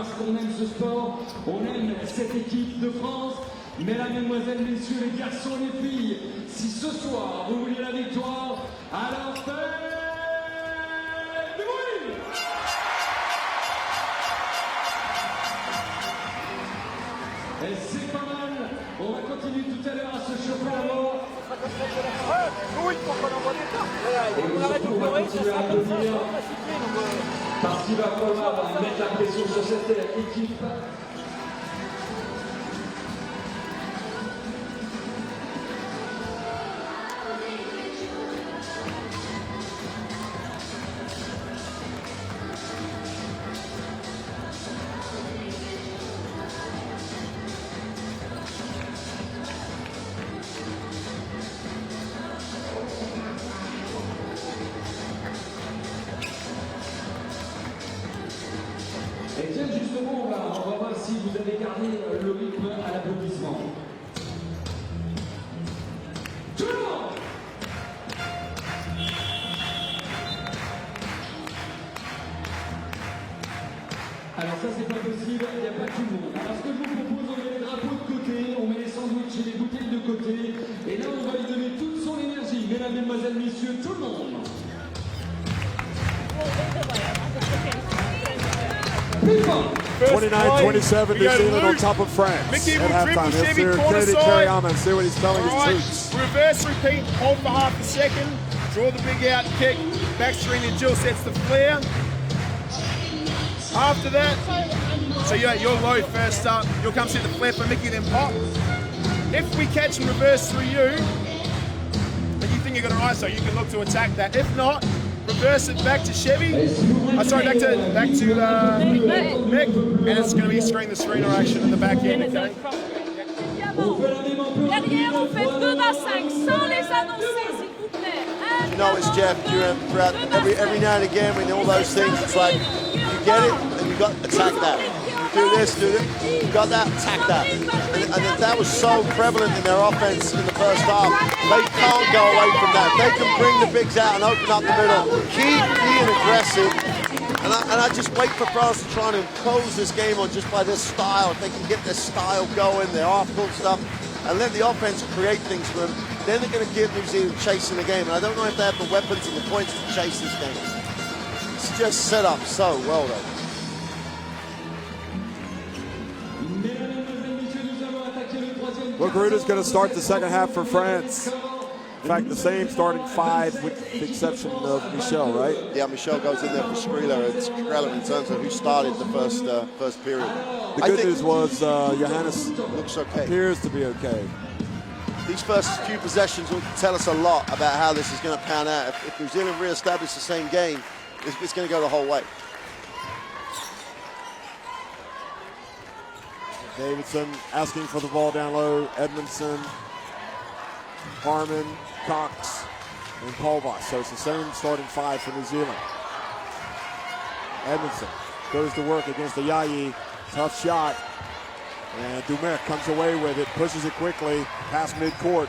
parce qu'on aime ce sport, on aime cette équipe de France. Mesdames, Mesdemoiselles, Messieurs, les garçons, les filles, si ce soir vous voulez la victoire, alors faites du bruit! Et c'est pas mal, on va continuer tout à l'heure à se chauffer à mort. Parce qu'il va falloir mettre la pression sur cette équipe. Et tiens, justement, on va voir si vous avez gardé le rythme à l'applaudissement. Tout le monde! Alors ça, c'est pas possible, il n'y a pas tout le monde. Alors ce que je vous propose, on met les drapeaux de côté, on met les sandwichs et les bouteilles de côté, et là, on va lui donner toute son énergie. Mesdames, Mesdemoiselles, Messieurs, tout le monde! 29-27, New Zealand on top of France Mickey at will halftime. dribble Chevy Here's corner Kennedy side. Kariyama and see what he's telling his troops. Reverse repeat, hold for half a second, draw the big out kick, backstring and Jill sets the flare. After that, so you're low first up, you'll come set the flare for Mickey, then pop. If we catch and reverse through you, and you think you've got an ISO, you can look to attack that. If not, reverse it back to Chevy. Back to Mick, and it's going to be screen the screener action in the back end, okay? Derrière, on fait 2 à 5 sans les annoncer, s'il vous plaît. You know, it's Jeff, throughout every now and again, when all those things, it's like, you get it, and you got attack that. You do this, you got that, attack that. And that was so prevalent in their offense in the first half. They can't go away from that. They can bring the bigs out and open up the middle. Keep being aggressive. And I just wait for France to try and impose this game on just by their style. If they can get their style going, their off-ball stuff, and let the offense create things for them, then they're going to give New Zealand chasing the game. And I don't know if they have the weapons and the points to chase this game. It's just set up so well, though. Look, Ruda's going to start the second half for France. In fact, the same starting 5 with the exception of Michel, right? Yeah, Michel goes in there for Skrilla. It's relevant in terms of who started the first period. The good news was Johannes looks okay. Appears to be okay. These first few possessions will tell us a lot about how this is going to pan out. If New Zealand re-establish the same game, it's going to go the whole way. Davidson asking for the ball down low. Edmondson, Harmon, Cox, and Pulvas. So it's the same starting 5 for New Zealand. Edmondson goes to work against the Yayi. Tough shot. And Dumerc comes away with it, pushes it quickly past midcourt.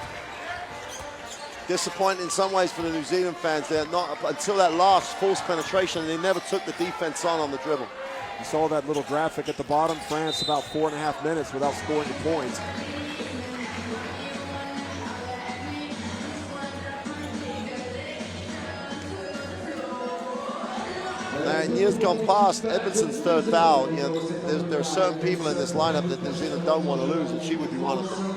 Disappointing in some ways for the New Zealand fans. They're not until that last false penetration. They never took the defense on the dribble. You saw that little graphic at the bottom. France about 4.5 minutes without scoring the points. In years gone past, Edmondson's third foul, you know, there are certain people in this lineup that New Zealand don't want to lose, and she would be one of them.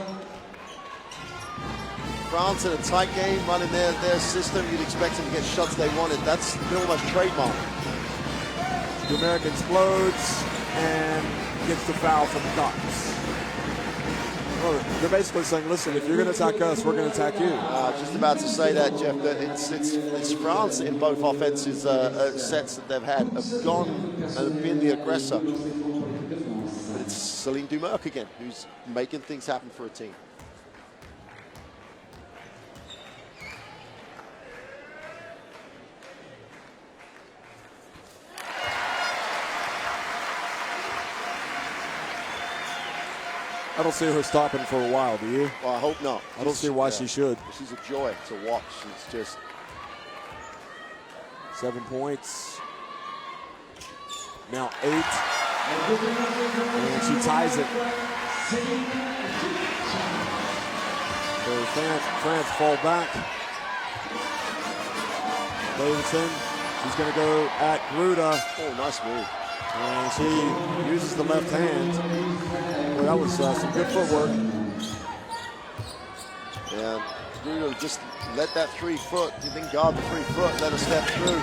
France in a tight game, running their system, you'd expect them to get shots they wanted. That's almost trademark. The American explodes and gets the foul from Cox. Well, they're basically saying, listen, if you're going to attack us, we're going to attack you. Just about to say that, Jeff, that it's France in both offensive sets that they've had have gone and have been the aggressor. But it's Celine Dumerc again, who's making things happen for a team. I don't see her stopping for a while, do you? Well, I hope not. I don't see why she should. She's a joy to watch. She's just... 7 points. Now 8. And she ties it. So France fall back. Davidson, she's going to go at Gruda. Oh, nice move. And she uses the left hand. Well, that was some good footwork. Yeah, Gruda just let that 3 foot, you didn't guard the 3 foot, let her step through.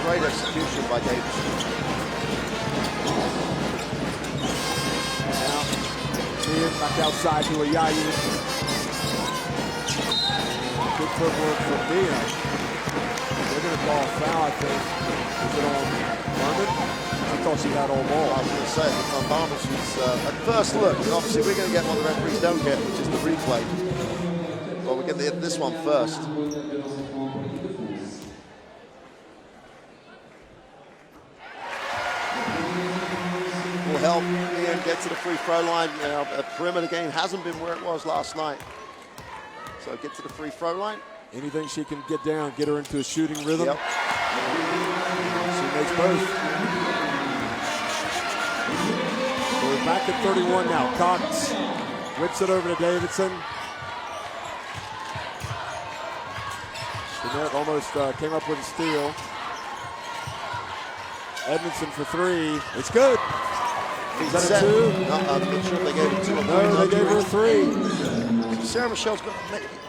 Great execution by Davidson. Now, Mia back outside to a Yayi. Good footwork from Mia. They're going to call a foul, I think. Is it on Herman? I thought she had all ball. I was going to say, it's on Barber. She's, at first look, and obviously we're going to get what the referees don't get, which is the replay. Well, we're going to get this one first. Will help Ian get to the free throw line. Now, a perimeter game hasn't been where it was last night. So get to the free throw line. Anything she can get down, get her into a shooting rhythm. Yep. She makes both. So we're back at 31 now. Cox whips it over to Davidson. Jeanette almost came up with a steal. Edmondson for 3. It's good. Is that a 2? No, I'm not sure if they gave it 2 or 3. No, they gave her a 3. Sarah Michelle's got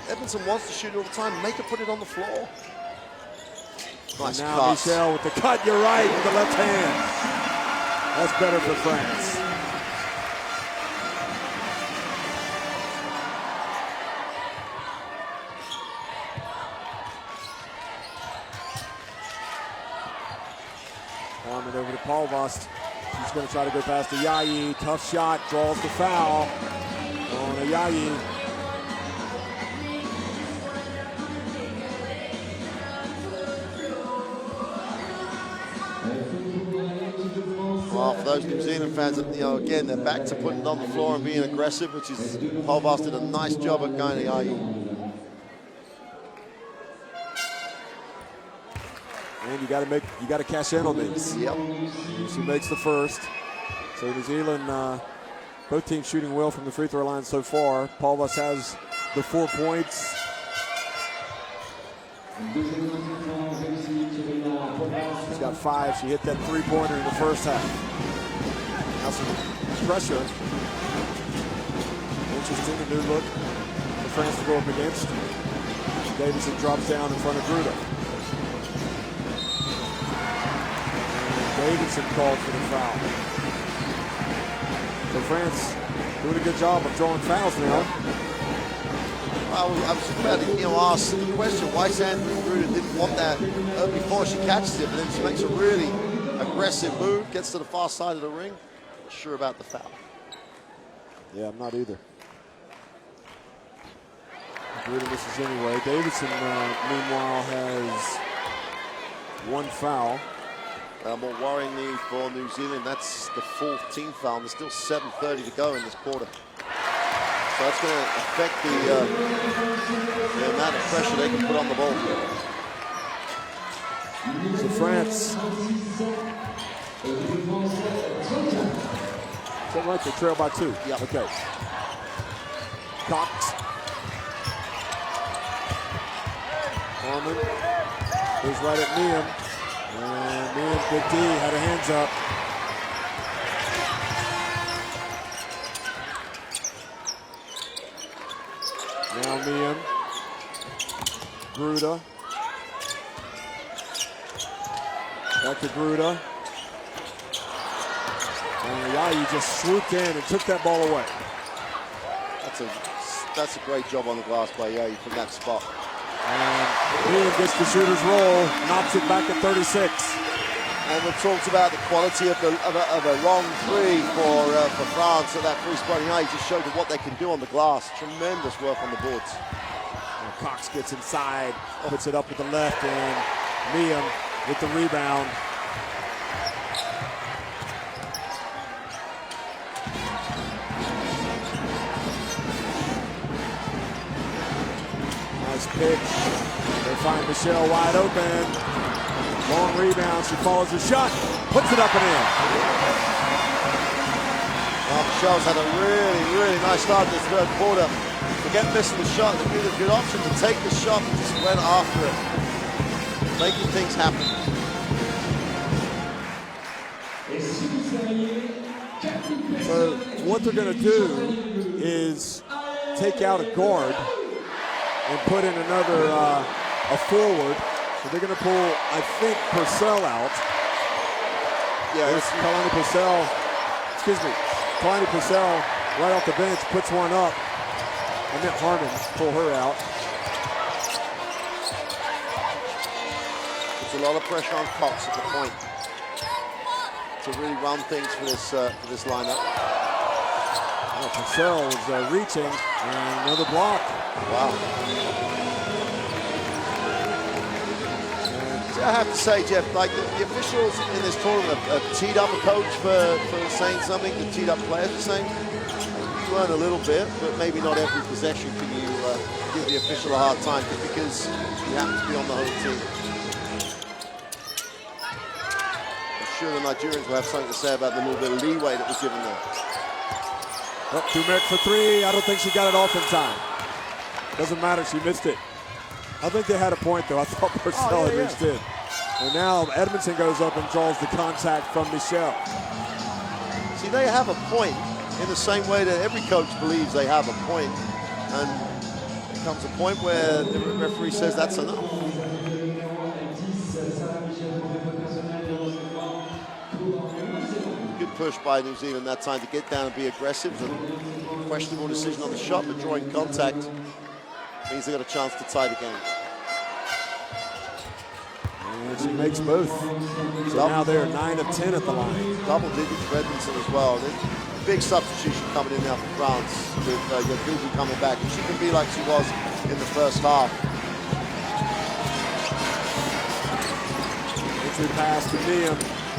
Edmondson wants to shoot all the time. Make her put it on the floor. Nice and now cut. Michelle with the cut. You're right, with the left hand. That's better for France. Harmon over to Paul Vost. She's going to try to go past the Yayi. Tough shot, draws the foul on a Yayi. Well, for those New Zealand fans, you know, again, they're back to putting it on the floor and being aggressive, which is, Paul Vost did a nice job at going to Yayi. And you got to cash in on these. Yep. She makes the first. So New Zealand, both teams shooting well from the free throw line so far. Paul Vost has the 4 points. She's got 5. She hit that 3-pointer in the first half. Now some pressure. Interesting, a new look for France to go up against. Davidson drops down in front of Gruda. Davidson called for the foul. So France doing a good job of drawing fouls now. I was about to ask the question why Sandra Gruda didn't want that before she catches it, but then she makes a really aggressive move, gets to the far side of the ring. Not sure about the foul. Yeah, I'm not either. Gruda misses anyway. Davidson, meanwhile, has 1 foul. More worryingly for New Zealand, that's the 4th team foul, and there's still 7:30 to go in this quarter. So that's going to affect the amount of pressure they can put on the ball. So France. Is that right? They trail by 2. Yeah. Okay. Cox. Harmon goes right at Liam. And Liam, good D, had her hands up. Now Liam. Gruda. Back to Gruda. And Yayi just swooped in and took that ball away. That's a great job on the glass by Yayi from that spot. And Liam gets the shooter's roll, knocks it back at 36. And we've talked about the quality of a long 3 for France at that free spot. Yayi just showed what they can do on the glass. Tremendous work on the boards. And Cox gets inside, puts it up with the left, and Liam with the rebound. Nice pitch. They find Michelle wide open. Long rebound. She follows the shot, puts it up and in. Michelle's had a really nice start to this third quarter. Forget missing the shot. They gave a good option to take the shot and just went after it. Making things happen. So what they're going to do is take out a guard and put in another a forward. So they're going to pull, I think, Purcell out. Yeah, There's Kalani Purcell. Excuse me. Kalani Purcell right off the bench puts one up. And then Harmon pull her out. There's a lot of pressure on Cox at the point to really run things for this lineup. Oh, Purcell is reaching, and another block. Wow. I have to say, Jeff, like the officials in this tournament have teed up a coach for saying something, the teed up players for saying. You learn a little bit, but maybe not every possession can you give the official a hard time just because you happen to be on the home team. I'm sure the Nigerians will have something to say about the little bit of leeway that was given there. Oh, Dumert for three. I don't think she got it off in time. Doesn't matter, she missed it. I think they had a point, though. I thought Purcell had reached in. And now Edmondson goes up and draws the contact from Michelle. See, they have a point in the same way that every coach believes they have a point. And there comes a point where the referee says that's enough. Good push by New Zealand that time to get down and be aggressive. A questionable decision on the shot, but drawing contact means they got a chance to tie the game. And she makes both. So now they're 9 of 10 at the line. Double digits for Edmondson as well. Big substitution coming in now for France with Yakubu coming back. And she can be like she was in the first half. Entry pass to Liam.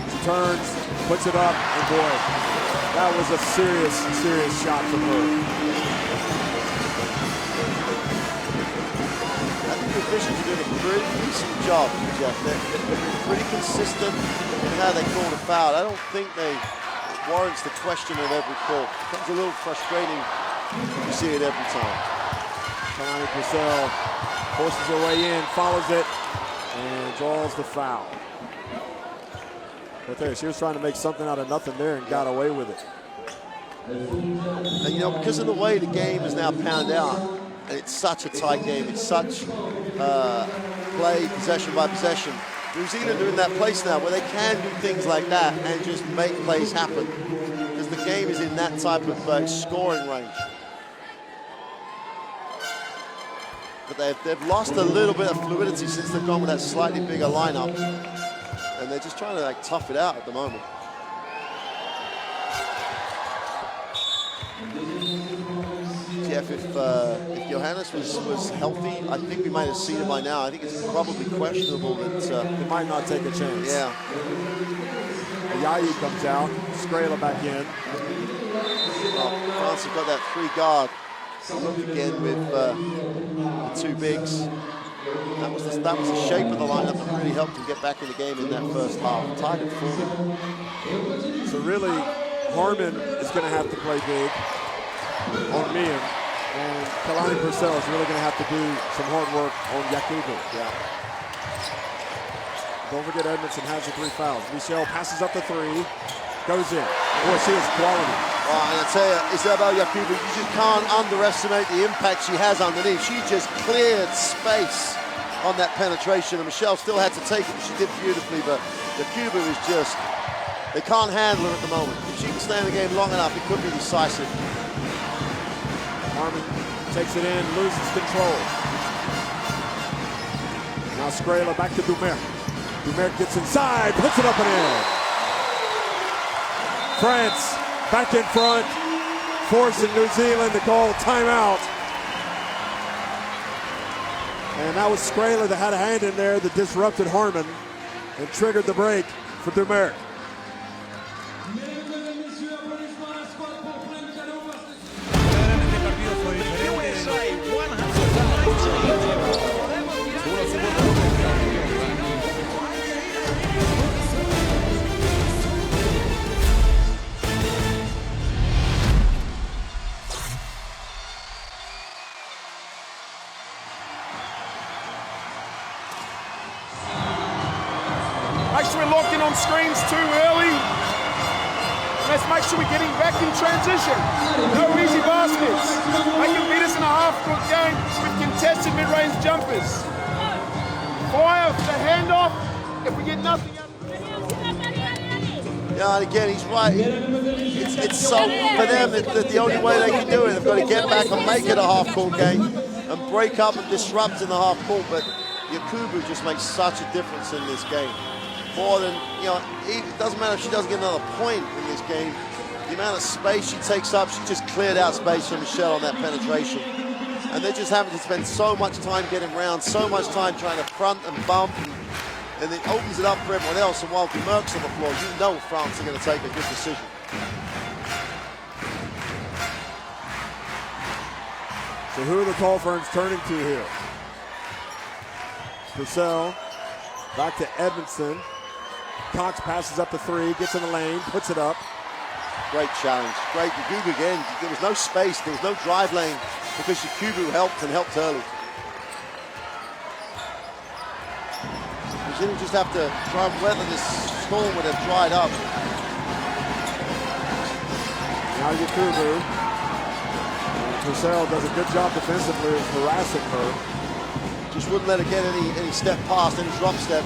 She turns, puts it up, and boy, that was a serious shot from her. The officials are doing a pretty decent job, Jeff. They're pretty consistent in how they call the foul. I don't think they warrants the question of every call. It becomes a little frustrating. You see it every time. Kalani Purcell forces her way in, follows it, and draws the foul. But there, she was trying to make something out of nothing there and got away with it. And you know, because of the way the game is now panned out, and it's such a tight game, it's such play possession by possession. New Zealand are in that place now where they can do things like that and just make plays happen because the game is in that type of scoring range. But they've lost a little bit of fluidity since they've gone with that slightly bigger lineup, and they're just trying to like tough it out at the moment. Jeff, if Johannes was healthy, I think we might have seen it by now. I think it's probably questionable that they might not take a chance. Yeah. Ayayi comes out, Skrela back in. Well, France have got that three guard look again with the two bigs. That was the shape of the lineup that really helped them get back in the game in that first half. Tied at 40. So really, Harmon is going to have to play big on Liam, and Kalani Purcell is really going to have to do some hard work on Yakubu. Yeah. Don't forget Edmondson has the 3 fouls. Michelle passes up the 3, goes in. Boy, she is quality. Well, and I tell you, Isabelle Yakubu, you just can't underestimate the impact she has underneath. She just cleared space on that penetration, and Michelle still had to take it. She did beautifully, but Yakubu is just, they can't handle her at the moment. If she can stay in the game long enough, it could be decisive. Harmon takes it in, loses control. Now Skrela back to Dumert. Dumert gets inside, puts it up and in. France back in front, forcing New Zealand to call timeout. And that was Skrela that had a hand in there that disrupted Harmon and triggered the break for Dumert. Make sure we're locked in on screens too early. Let's make sure we're getting back in transition. No easy baskets. They can beat us in a half-court game with contested mid-range jumpers. Fire the handoff. If we get nothing out of it. Yeah, and again, he's right. It's so, for them, that the only way they can do it, they've got to get back and make it a half-court game and break up and disrupt in the half-court. But Yakubu just makes such a difference in this game. More than, you know, it doesn't matter if she doesn't get another point in this game. The amount of space she takes up, she just cleared out space for Michelle on that penetration. And they're just having to spend so much time getting around, so much time trying to front and bump, and it opens it up for everyone else. And while Merck's on the floor, you know France are going to take a good decision. So who are the Tall Ferns turning to here? Purcell, back to Edmondson. Cox passes up the three, gets in the lane, puts it up. Great challenge. Great. Yakubu again. There was no space. There was no drive lane because Yakubu helped and helped early. She didn't just have to try and weather this storm would have dried up. Now Yakubu. Purcell does a good job defensively of harassing her. Just wouldn't let her get any step past, any drop step.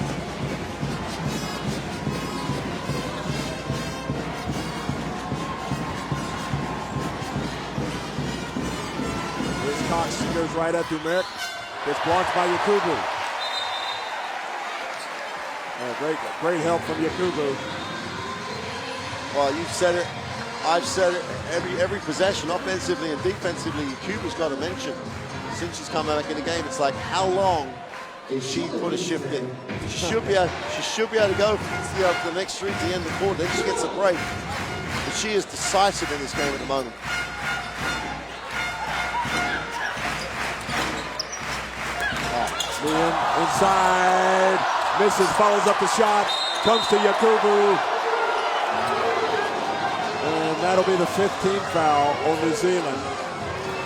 Cox goes right at Dumerc. Gets blocked by Yakubu. Great help from Yakubu. Well, you've said it. I've said it. Every possession, offensively and defensively, Yakubu's got to mention. Since she's come back in the game, it's like, how long can she put a shift in? She should be able to go for the next three to the end of the quarter. Then she gets a break. But she is decisive in this game at the moment. Liam inside, misses, follows up the shot, comes to Yakubu. And that'll be the 15th foul on New Zealand.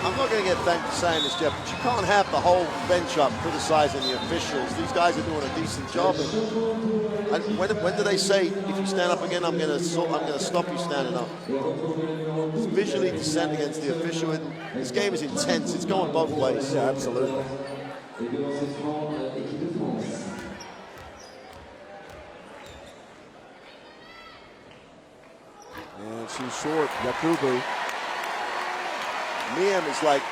I'm not going to get thanked for saying this, Jeff, but you can't have the whole bench up criticizing the officials. These guys are doing a decent job. And when do they say, if you stand up again, I'm going to stop you standing up? It's visually dissent against the official. And this game is intense. It's going both ways. Yeah, absolutely. And she's short, Yakubu. Miem is like,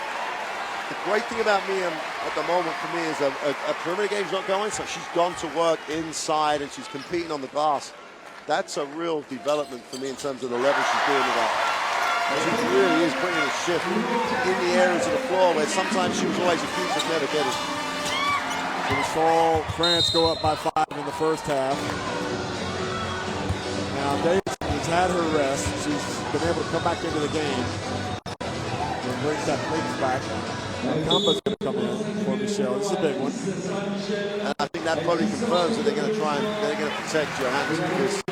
the great thing about Miem at the moment for me is a perimeter game's not going, so she's gone to work inside and she's competing on the glass. That's a real development for me in terms of the level she's doing with that. She really is bringing a shift in the areas of the floor where sometimes she was always accused of never getting. So we saw France go up by 5 in the first half. Now Davis has had her rest. She's been able to come back into the game. And brings that lead back. Kamba's going to come in for Michelle. This is a big one. And I think that probably confirms that they're going to protect Johannes because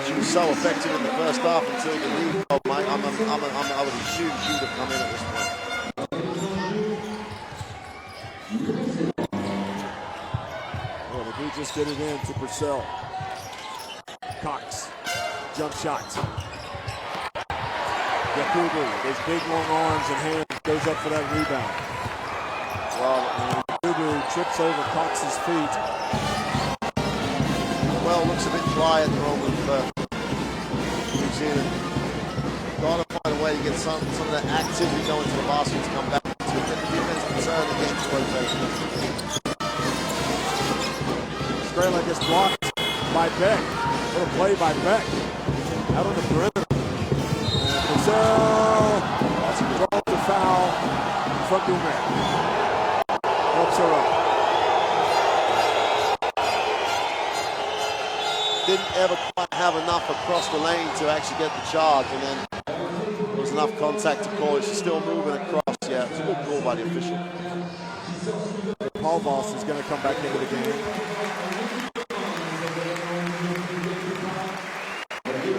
she was so effective in the first half until the lead. Oh, I would assume she would have come in at this point. Well, if we just get it in to Purcell. Cox, jump shot. Yakubu, those big long arms and hands, goes up for that rebound. Well, Yakubu trips over Cox's feet. Well, looks a bit dry at the moment for New Zealand. Got to find a way to get some of that activity going to the basket to come back to get the defense concerned against rotation. Strela gets blocked by Beck. What a play by Beck. Out on the perimeter. And Purcell draws the foul from Dumerc. Helps her up. Didn't ever quite have enough across the lane to actually get the charge, and then there was enough contact to call it. She's still moving across. Yeah, it's a good call by the official. Paul Voss is going to come back into the game.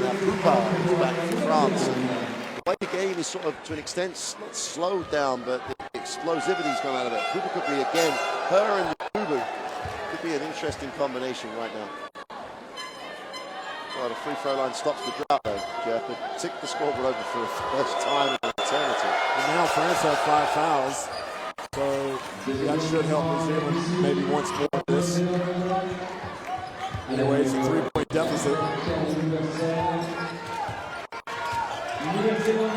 Now Pupa is back for France. And the way the game is sort of, to an extent, not slowed down, but the explosivity's gone out of it. Pupa could be, again, her and Yakubu could be an interesting combination right now. Well, the free throw line stops the drought, though, Jeff. It ticked the scoreboard over for the first time in eternity. And now France have 5 fouls, so that should help New Zealand maybe once more in this. Anyway, it's a 3-point deficit. New Zealand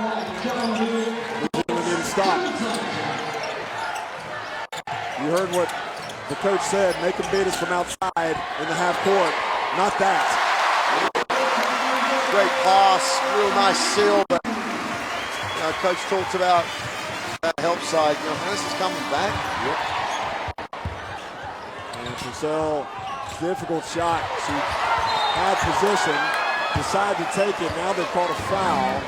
need to stop. You heard what the coach said, make them beat us from outside in the half court. Not that. Great pass, real nice seal, but coach talked about that help side. Johannes is coming back. Yep. And Purcell, difficult shot. She had position, decided to take it. Now they've called a foul.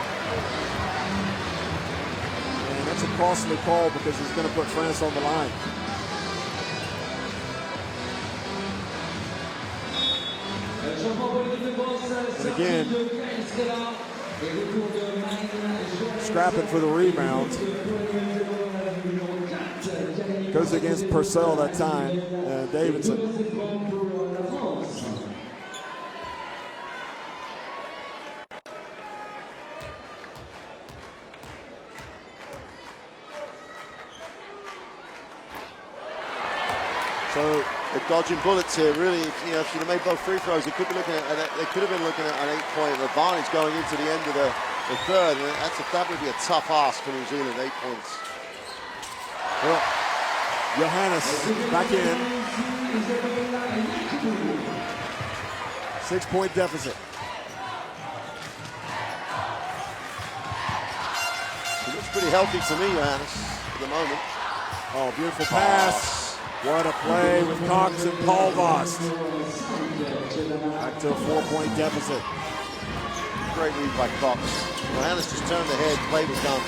And that's a costly call because it's going to put France on the line. And again, scrapping for the rebound. Goes against Purcell that time, Davidson. So they're dodging bullets here. Really, if you'd have made both free throws, they could be looking at they could have been looking at an 8-point advantage going into the end of the third. And that would be a tough ask for New Zealand. 8 points. Well, Johannes back in. 6-point deficit. He looks pretty healthy to me, Johannes, at the moment. Oh, beautiful pass. What a play with Cox and Paulvost. Back to a 4-point deficit. Great read by Cox. Johannes just turned the head, play was done.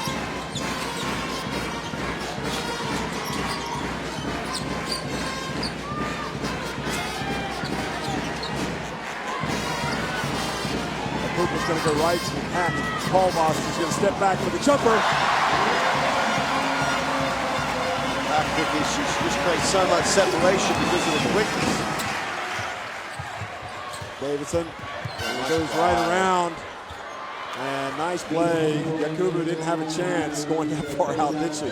Cooper's going to go right at Paulvost. He's going to step back for the jumper. She just creates so much separation because of the quickness. Davidson goes right around. And nice play. Yakubu didn't have a chance going that far out, did she? I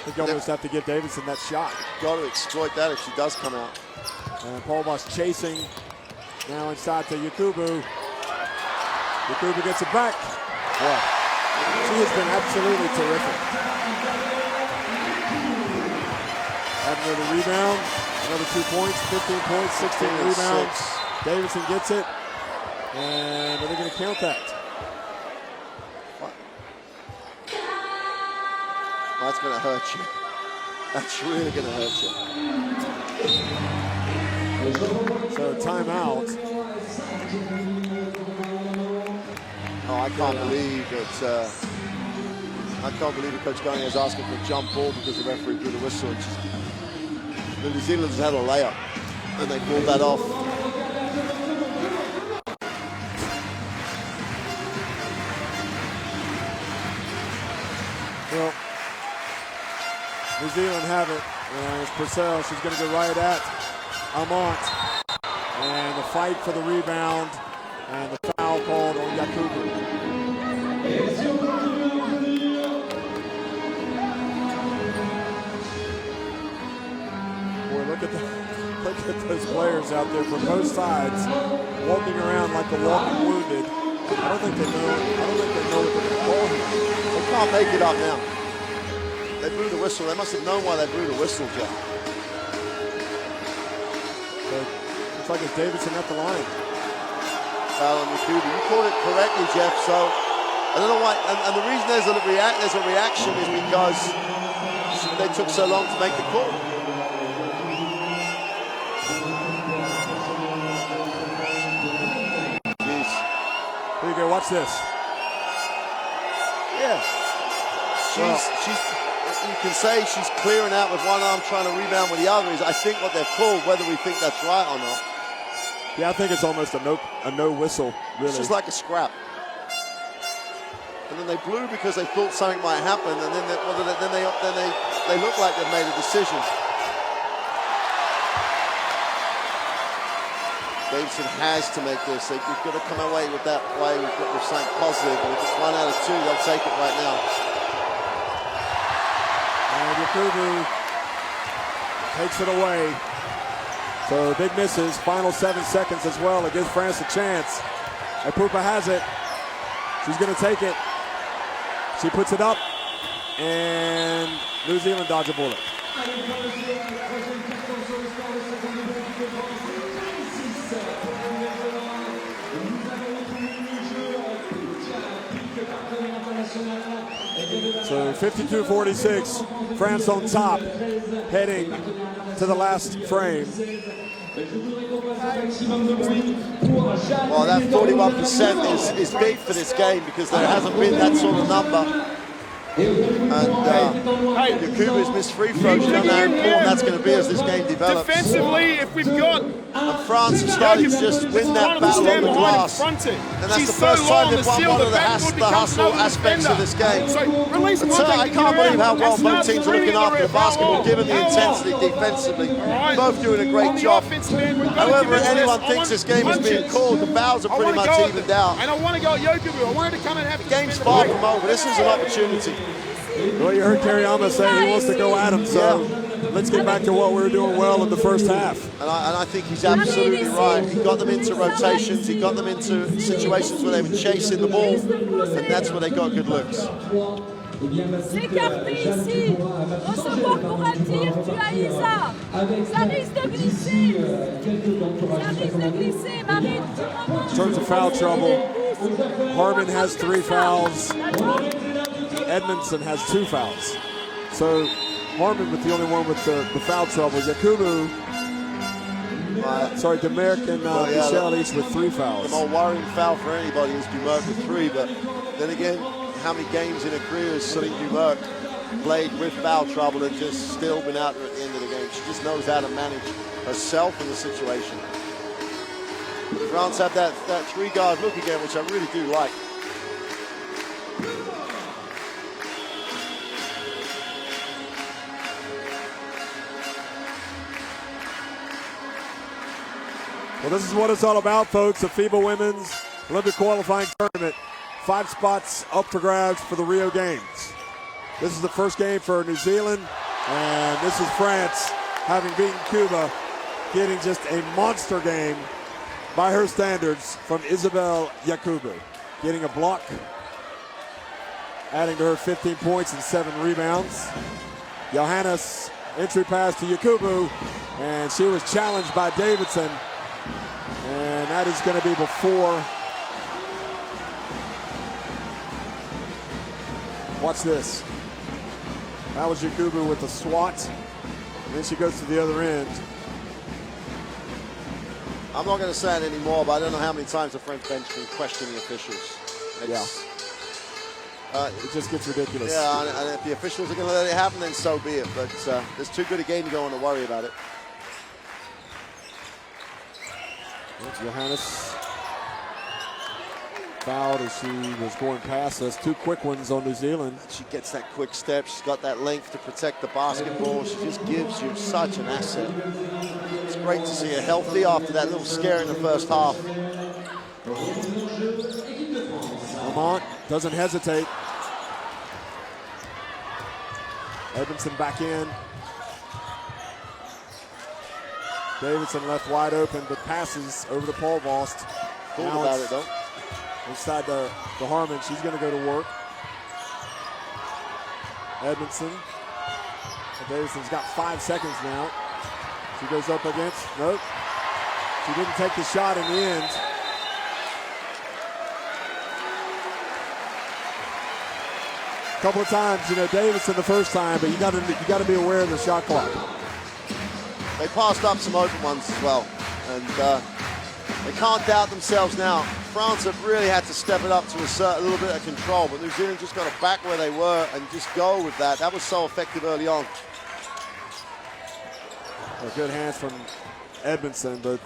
think you almost have to give Davidson that shot. Got to exploit that if she does come out. And Paulvost chasing. Now inside to Yakubu. Yakubu gets it back. Wow. She has been absolutely terrific. Another rebound, another 2 points, 15 points, 16 rebounds. Davidson gets it, and are they going to count that? That's going to hurt you. That's really going to hurt you. So timeout. Oh, I can't believe that. I can't believe that Coach Gunning is asking for a jump ball because the referee blew the whistle. The New Zealanders had a layup, and they pulled that off. Well, New Zealand have it. And it's Purcell. She's going to go right at Amont. And the fight for the rebound. And the foul called on Yakubu. Boy, look at those players out there from both sides, walking around like the walking wounded. I don't think they know what they're going to call here. They can't make it up now. They blew the whistle. They must have known why they blew the whistle, Jeff. But looks like it's Davidson at the line. Foul on Yakubu. You called it correctly, Jeff. So I don't know why. And the reason there's a reaction is because they took so long to make the call. Here you go, watch this. Yeah. You can say she's clearing out with one arm trying to rebound with the other. Is I think what they've called, whether we think that's right or not. Yeah, I think it's almost a no whistle, really. It's just like a scrap. And then they blew because they thought something might happen, and then they look like they've made a decision. Davidson has to make this. You've got to come away with that play with something positive. And if it's 1 out of 2, they'll take it right now. And Yakubu takes it away. So big misses. Final 7 seconds as well. It gives France a chance. Yakubu has it. She's going to take it. She puts it up. And New Zealand dodge a bullet. So 52-46, France on top, heading to the last frame. Well, that 41% is big for this game because there hasn't been that sort of number. And Yakubu's missed free throws. You don't know how important that's going to be as this game develops. Defensively, if we've got... And France have started to just win that battle on the glass. And that's the first time they've won one of the hustle aspects of this game. I can't believe how well both teams are looking after the basketball, given the intensity defensively. Both doing a great job. However, anyone thinks this game is being called, the fouls are pretty much evened out. And I want to go at Yakubu. I wanted to come and have the game's far from over. This is an opportunity. Well, you heard Kariyama say he wants to go at him, so let's get back to what we were doing well in the first half. And I think he's absolutely right. He got them into rotations, he got them into situations where they were chasing the ball, and that's where they got good looks. S'écarter ici, recevoir pour un tir, tu as Isa. Ça risque de glisser. Ça risque de glisser, Marine. In terms of foul trouble, Harmon has 3 fouls. Edmondson has 2 fouls. So Harmon with the only one with the foul trouble. Yakubu, Demerick and Michelle each with 3 fouls. The more worrying foul for anybody is Dumert with 3, but then again, how many games in a career has Celine Dumert played with foul trouble and just still been out there at the end of the game? She just knows how to manage herself in the situation. France have that 3-guard look again, which I really do like. Well, this is what it's all about, folks. The FIBA Women's Olympic Qualifying Tournament. 5 spots up for grabs for the Rio Games. This is the first game for New Zealand, and this is France, having beaten Cuba, getting just a monster game by her standards from Isabelle Yakubu. Getting a block, adding to her 15 points and 7 rebounds. Johannes, entry pass to Yakubu, and she was challenged by Davidson. And that is going to be before. Watch this. That was Yakubu with the swat. And then she goes to the other end. I'm not going to say it anymore, but I don't know how many times the French bench can question the officials. It just gets ridiculous. Yeah, and if the officials are going to let it happen, then so be it. But there's too good a game to go on to worry about it. Johannes fouled as she was going past us. 2 quick ones on New Zealand. She gets that quick step. She's got that length to protect the basketball. She just gives you such an asset. It's great to see her healthy after that little scare in the first half. Lamont doesn't hesitate. Edmondson back in. Davidson left wide open, but passes over to Paul Vost. Cool about it, though. Inside to Harmon. She's going to go to work. Edmondson. Davidson's got 5 seconds now. She goes up against. Nope. She didn't take the shot in the end. A couple of times, Davidson the first time, but you got to be aware of the shot clock. They passed up some open ones as well, and they can't doubt themselves now. France have really had to step it up to assert a little bit of control, but New Zealand just got to back where they were and just go with that. That was so effective early on. A good hands from Edmondson, but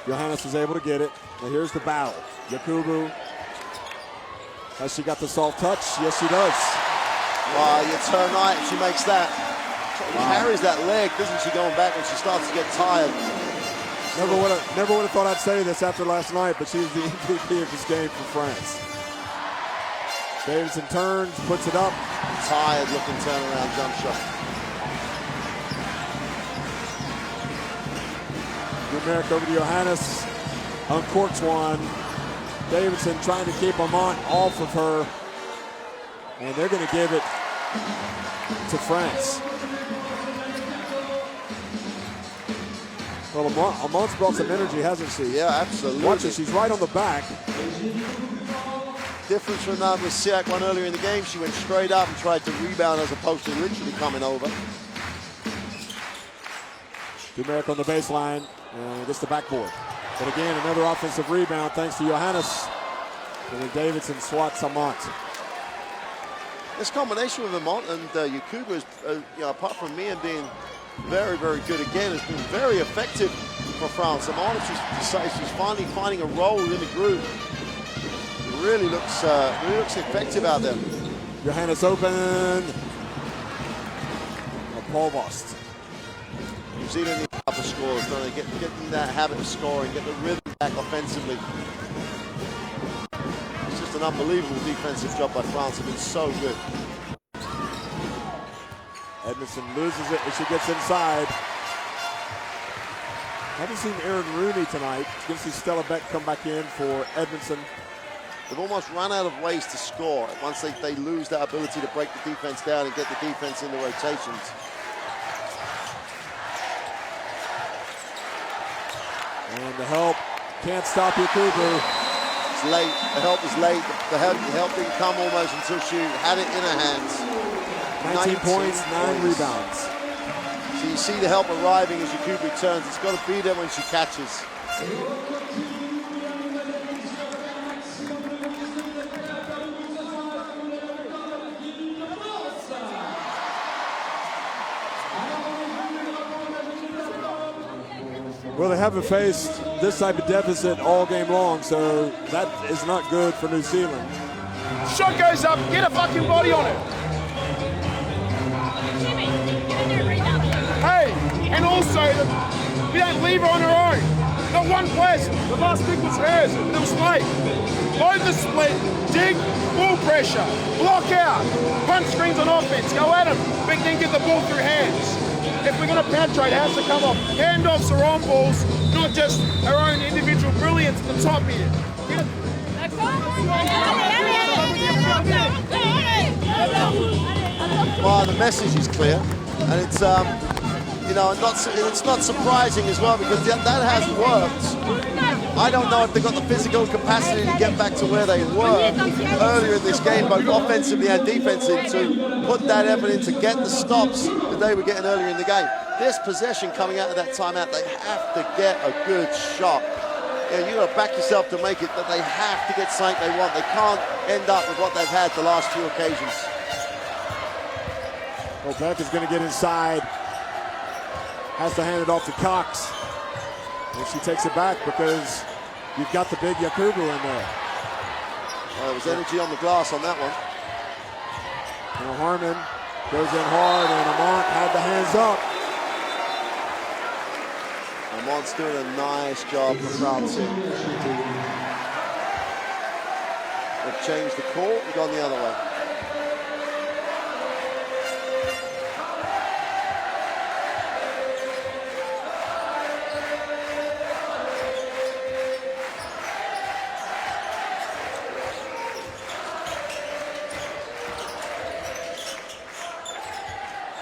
Johannes was able to get it. Now here's the battle. Yakubu. Has she got the soft touch? Yes, she does. Wow, it's her night if she makes that. She carries that leg, doesn't she, going back when she starts to get tired. Never would have thought I'd say this after last night, but she was the MVP of this game for France. Davidson turns, puts it up. Tired looking turnaround jump shot. Merrick over to Johannes. Uncorks one. Davidson trying to keep Amont off of her. And they're going to give it to France. Well, Amont's brought some energy, hasn't she? Yeah, absolutely. Watch it, she's right on the back. Difference from that was Siak one earlier in the game. She went straight up and tried to rebound as opposed to literally coming over. Merrick on the baseline and gets the backboard. But again, another offensive rebound thanks to Johannes. And then Davidson swats Amont. This combination with Amont and Yakubu is, apart from Mia being very, very good again, has been very effective for France. Amont, she's finally finding a role in the group. Really looks effective out there. Johannes open. Paul Vost. New Zealand need up a score, trying to get in that habit of scoring, get the rhythm back offensively. It's just an unbelievable defensive job by France. It's been so good. Edmondson loses it as she gets inside. Haven't seen Erin Rooney tonight. Going to see Stella Beck come back in for Edmondson. They've almost run out of ways to score once they lose that ability to break the defense down and get the defense in the rotations. And the help can't stop Yakubu. It's late. The help is late. The help didn't come almost until she had it in her hands. 19 points, 9 rebounds. So you see the help arriving as Yakubu turns. It's got to be there when she catches. Well, they haven't faced this type of deficit all game long, so that is not good for New Zealand. Shot goes up, get a fucking body on it. Jimmy, get in there right now. Hey, and also, we don't leave her on her own. Not one place. The last pick was hers, and it was late. Load the split, dig, full pressure, block out, punch screens on offense, go at them, but then get the ball through hands. If we're going to penetrate, it has to come off. Handoffs are on balls, not just our own individual brilliance at the top here. Well, the message is clear, and it's it's not surprising as well because that has worked. I don't know if they've got the physical capacity to get back to where they were earlier in this game, both offensively and defensively, to put that effort in to get the stops that they were getting earlier in the game. This possession coming out of that timeout, they have to get a good shot. Yeah, you got to back yourself to make it, but they have to get something they want. They can't end up with what they've had the last few occasions. Well, Beck is going to get inside. Has to hand it off to Cox. And she takes it back because you've got the big Yakubu in there. Well, there was energy on the glass on that one. And Harmon goes in hard, and Amont had the hands up. Amont's doing a nice job for France here. They've changed the call and gone the other way.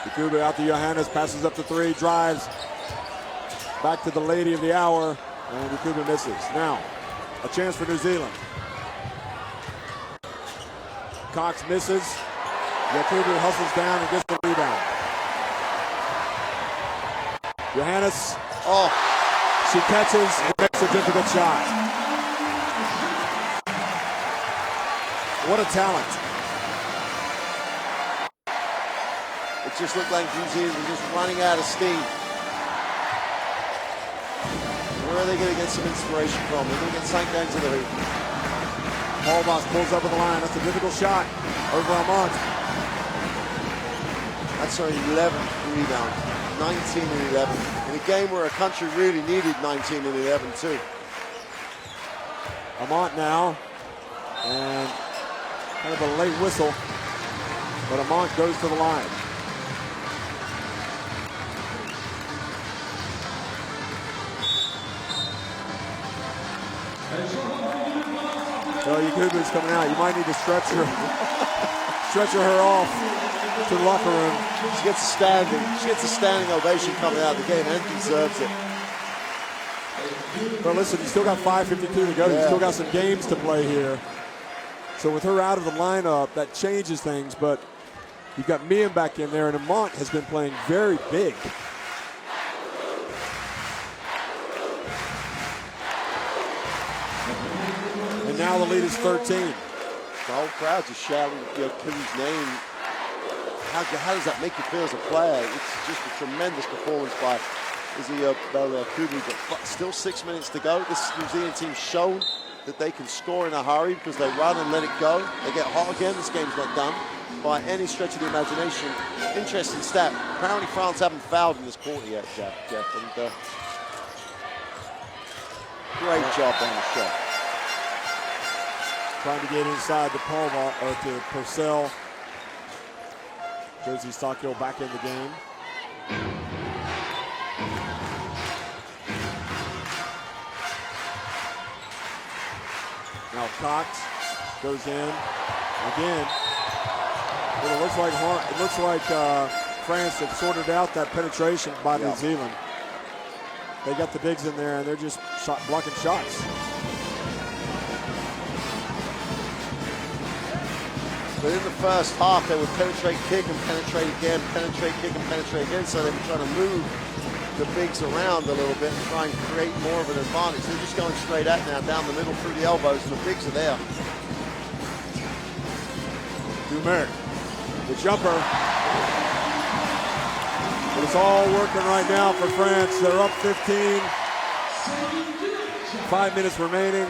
Yakubu out to Johannes, passes up to 3, drives. Back to the lady of the hour, and Yakubu misses. Now, a chance for New Zealand. Cox misses. Yakubu hustles down and gets the rebound. Johannes, she catches and makes a difficult shot. What a talent. It just looked like New Zealand were just running out of steam. Where are they going to get some inspiration from? They're going to get sank down to the hoop. Paulbos pulls up with the line. That's a difficult shot over Amont. That's her 11th rebound. 19 and 11 in a game where a country really needed 19 and 11 too. Amont now, and kind of a late whistle, but Amont goes to the line. So Yakubu's coming out. You might need to stretch her off to the locker room. She gets a standing ovation coming out of the game and deserves it. But listen, you still got 5:52 to go. Yeah. You still got some games to play here. So with her out of the lineup, that changes things. But you've got Mian back in there, and Amont has been playing very big. And now the lead is 13. The whole crowd just shouting Yakubu's name. How does that make you feel as a player? It's just a tremendous performance by Yakubu, but still 6 minutes to go. This New Zealand team's shown that they can score in a hurry because they run and let it go. They get hot again. This game's not done by any stretch of the imagination. Interesting stat. Apparently France haven't fouled in this quarter yet, Jeff. And great job on the shot. Trying to get inside to to Purcell. Josie Stockhill back in the game. Now Cox goes in again. But it looks like France have sorted out that penetration by New Zealand. They got the bigs in there and they're just blocking shots. But in the first half, they would penetrate, kick, and penetrate again, penetrate, kick, and penetrate again. So they were trying to move the bigs around a little bit and try and create more of an advantage. They're just going straight at now, down the middle, through the elbows, and the bigs are there. Dumerc, the jumper. But it's all working right now for France. They're up 15. 5 minutes remaining.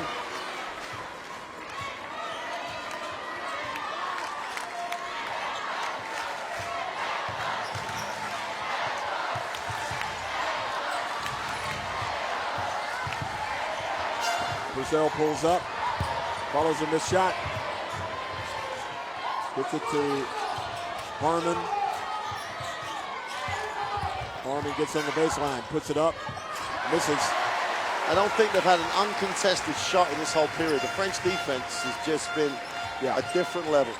Purcell pulls up, follows a missed shot. Gets it to Harmon. Harmon gets on the baseline, puts it up, misses. I don't think they've had an uncontested shot in this whole period. The French defense has just been a different level.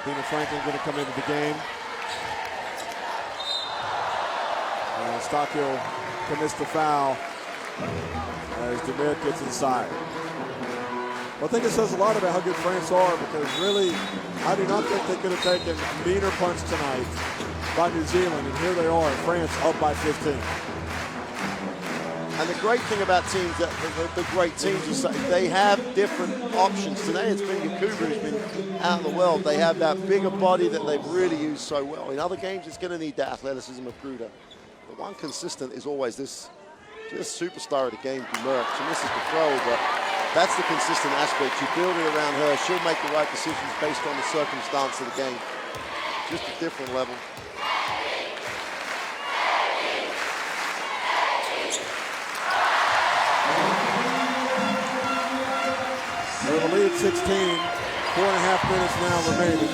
Tina Franklin going to come into the game. Stockhill commits the foul as Demir gets inside. Well, I think it says a lot about how good France are because really, I do not think they could have taken a meaner punch tonight by New Zealand, and here they are, France up by 15. And the great thing about teams, the great teams, is that they have different options. Today it's been Yakubu who's been out of the world. They have that bigger body that they've really used so well. In other games, it's going to need the athleticism of Gruda. The one consistent is always this just superstar of the game, Demir. She misses the throw, but that's the consistent aspect. You build it around her. She'll make the right decisions based on the circumstance of the game. Just a different level. They're the lead 16, 4.5 minutes now remaining.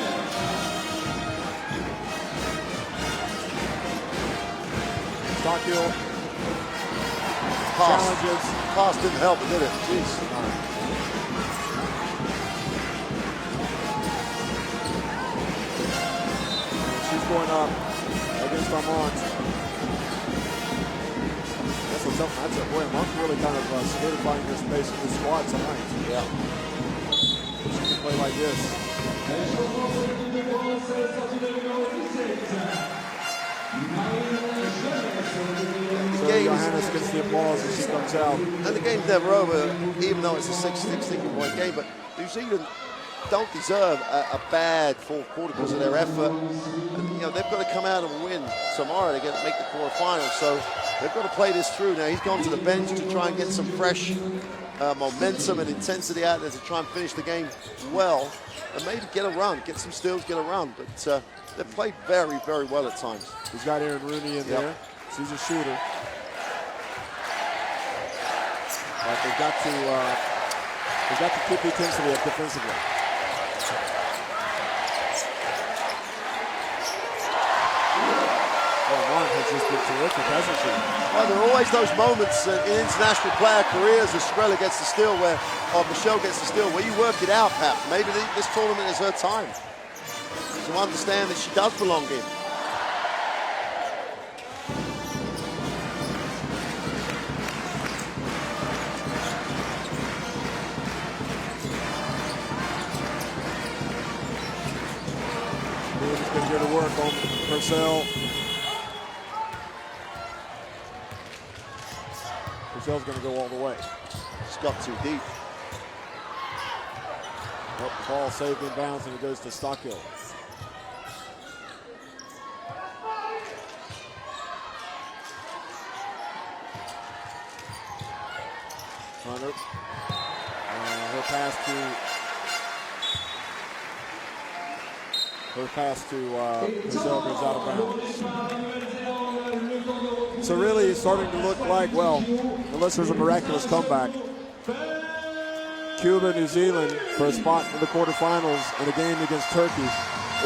Stockhill challenges. Pass didn't help, did it? Jeez. She's going up against Amont. That's a tough matchup. Boy, Amont's really kind of solidifying her space in the squad tonight. Yeah. She can play like this. So Johannes gets the applause as she comes out. And the game's never over, even though it's a 16 point game. But New Zealand don't deserve a bad fourth quarter because of their effort. And, you know, they've got to come out and win tomorrow to make the quarterfinals. So they've got to play this through. Now he's gone to the bench to try and get some fresh momentum and intensity out there to try and finish the game well and maybe get a run, get some steals, get a run. But they've played very, very well at times. He's got Aaron Rooney in there. So he's a shooter. But they've got to keep the intensity up defensively. Mont has just been terrific, hasn't she? Well, there are always those moments in international player careers as Strella gets the steal or Michelle gets the steal, where you work it out, perhaps. Maybe this tournament is her time to understand that she does belong in. Williams going to get to work on Purcell. Purcell's going to go all the way. Just got too deep. Well, the ball saved in bounds and it goes to Stockhill. Hunter. Her pass to Purcell goes out of bounds. So really it's starting to look like, well, unless there's a miraculous comeback, Cuba, New Zealand for a spot in the quarterfinals in a game against Turkey,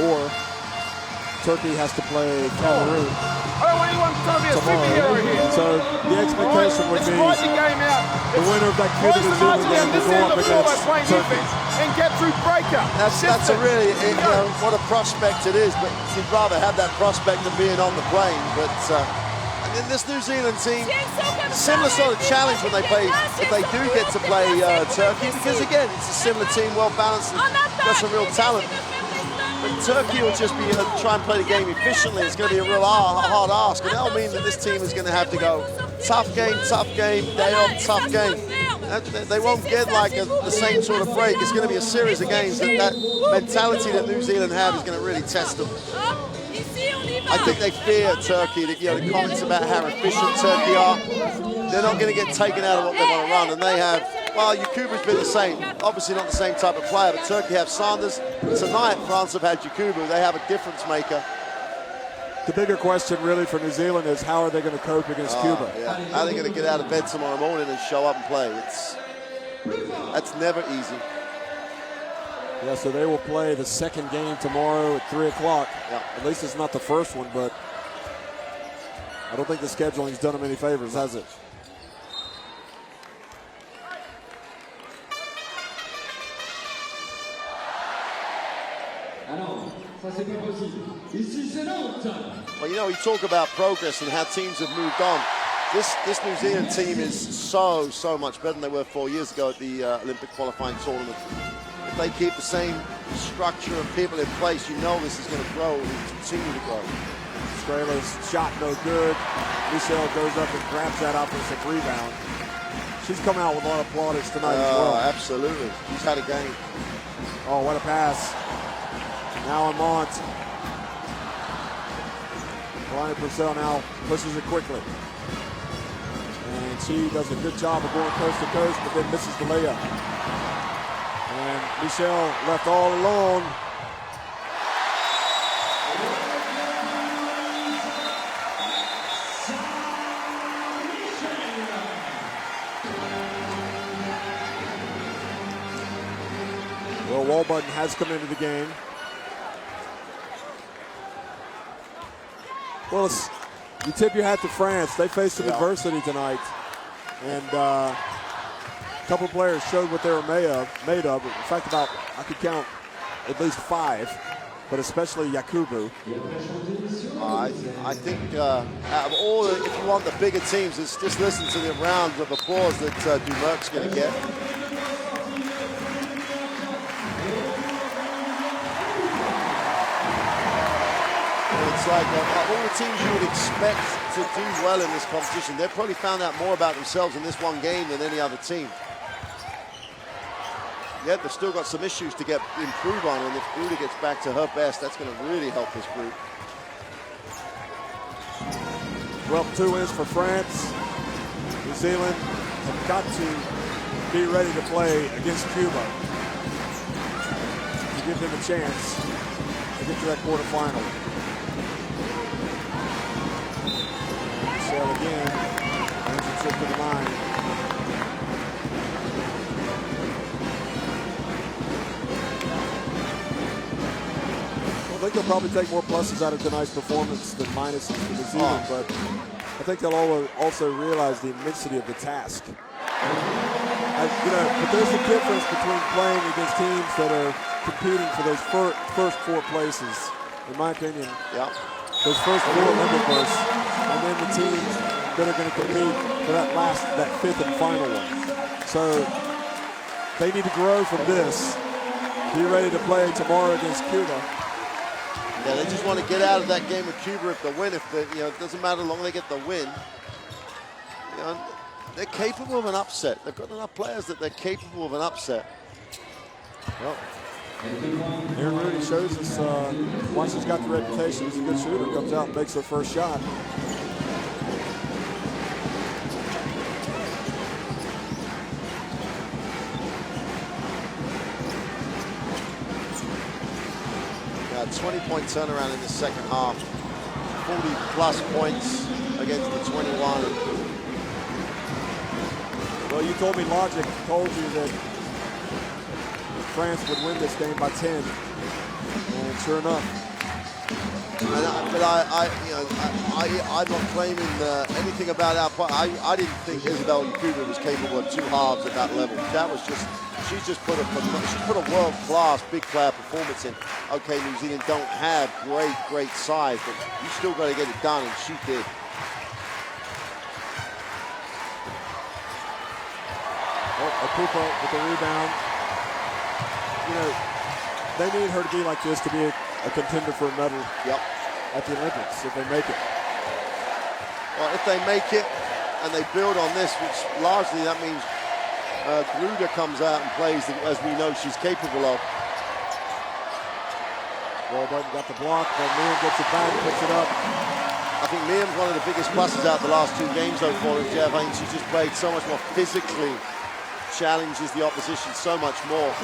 or Turkey has to play Cameroon. I don't want anyone trying to be a superhero here. So the expectation would be the game out. The winner of that Cuba, New Zealand game will go up against Turkey. And get through breaker. That's a really, you know, what a prospect it is, but you'd rather have that prospect than being on the plane. But in this New Zealand team, similar sort of challenge when they play, if they do get to play Turkey, because again, it's a similar team, well balanced, and got some real talent. But Turkey will just be try and play the game efficiently. It's going to be a real hard ask, and that'll mean that this team is going to have to go tough game, day off, tough game. They won't get like the same sort of break. It's going to be a series of games that mentality that New Zealand have is going to really test them. I think they fear Turkey. You know, the comments about how efficient Turkey are, they're not going to get taken out of what they want to run. And they have, well, Yakubu's been the same. Obviously not the same type of player, but Turkey have Sanders. Tonight, France have had Yakubu. They have a difference maker. The bigger question really for New Zealand is how are they going to cope against Cuba? Yeah. How are they going to get out of bed tomorrow morning and show up and play? That's never easy. Yeah, so they will play the second game tomorrow at 3 o'clock. Yeah. At least it's not the first one, but I don't think the scheduling's done them any favors, has it? Well, you know, we talk about progress and how teams have moved on. This New Zealand team is so much better than they were 4 years ago at the Olympic qualifying tournament. If they keep the same structure of people in place, you know this is going to grow and continue to grow. Strela's shot no good. Michelle goes up and grabs that offensive rebound. She's come out with a lot of plaudits tonight as well. Absolutely. She's had a game. Oh, what a pass. Now Amont. Brian Purcell now pushes it quickly. And she does a good job of going coast to coast, but then misses the layup. And Michelle left all alone. Well, Walbutton has come into the game. Well, you tip your hat to France. They faced some adversity tonight. And a couple players showed what they were made of. In fact, I could count at least 5, but especially Yakubu. I think out of all, if you want the bigger teams, just listen to the rounds of applause that Dumerc's going to get. It's like all the teams you would expect to do well in this competition, they've probably found out more about themselves in this one game than any other team. Yeah, they've still got some issues to improve on, and if Gruda gets back to her best, that's going to really help this group. Well, 2 wins for France. New Zealand have got to be ready to play against Cuba to give them a chance to get to that quarterfinal. Sail again, brings the trip to the 9. I think they'll probably take more pluses out of tonight's performance than minuses for New Zealand, but I think they'll also realize the immensity of the task. But there's a difference between playing against teams that are competing for those first 4 places, in my opinion. Yeah. Those first 4 Olympic berths, and then the teams that are going to compete for that 5th and final one. So they need to grow from this. Be ready to play tomorrow against Cuba. Yeah, they just want to get out of that game with Cuba if they win. It doesn't matter how long they get the win. They're capable of an upset. They've got enough players that they're capable of an upset. Well, Aaron Rudy shows us once he's got the reputation, he's a good shooter. Comes out and makes their first shot. A 20-point turnaround in the second half. 40-plus points against the 21. Well, you told me logic told you that France would win this game by 10, and sure enough. I'm not claiming anything about our play. I didn't think Isabel Yakubu was capable of 2 halves at that level. That was just. She's put a world-class big player performance in. Okay, New Zealand don't have great size, but you still got to get it done, and she did. Akupo with the rebound. They need her to be like this to be a contender for a medal at the Olympics if they make it. Well, if they make it and they build on this, which largely that means Gruda comes out and plays as we know she's capable of. Well, Button got the block, but Liam gets it back, picks it up. I think Liam's one of the biggest pluses out the last 2 games though for her, Jeff. I think she's just played so much more physically, challenges the opposition so much more.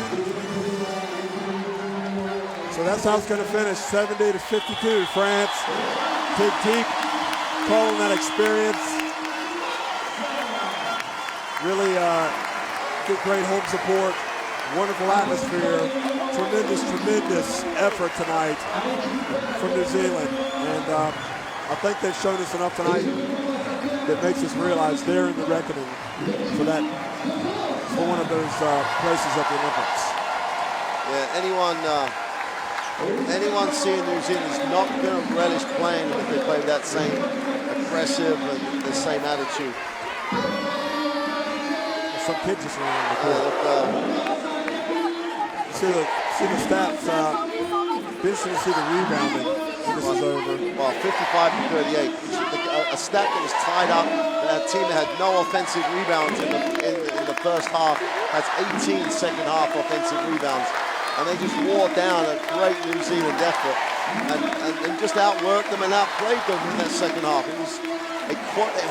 So that's how it's going to finish, 70-52. France, dig deep, calling that experience. Really get great home support, wonderful atmosphere, tremendous effort tonight from New Zealand. And I think they've shown us enough tonight that makes us realize they're in the reckoning for one of those places at the Olympics. Yeah, anyone seeing New Zealand is not going to relish playing if they play that same aggressive and the same attitude. Some kid just ran on the court. See the stats. Be interesting to see the rebounding when this is over. Well, 55-38. A stat that was tied up. That team that had no offensive rebounds in the first half has 18 second half offensive rebounds. And they just wore down a great New Zealand effort and just outworked them and outplayed them in that second half. It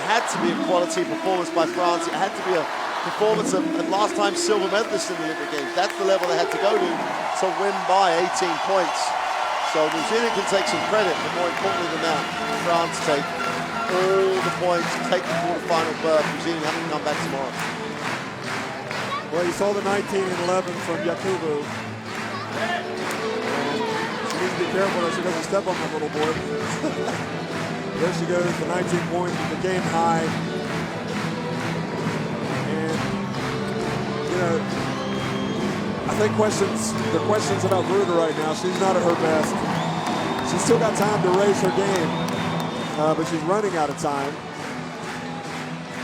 had to be a quality performance by France. It had to be a performance of last time silver medalists in the Olympic Games. That's the level they had to go to win by 18 points. So New Zealand can take some credit, but more importantly than that, France take all the points, take the quarterfinal berth. New Zealand have to come back tomorrow. Well, you saw the 19 and 11 from Yakubu. And she needs to be careful that she doesn't step on that little board. There she goes, the 19 points, the game high. I think the questions about Gruda right now, she's not at her best. She's still got time to raise her game, but she's running out of time.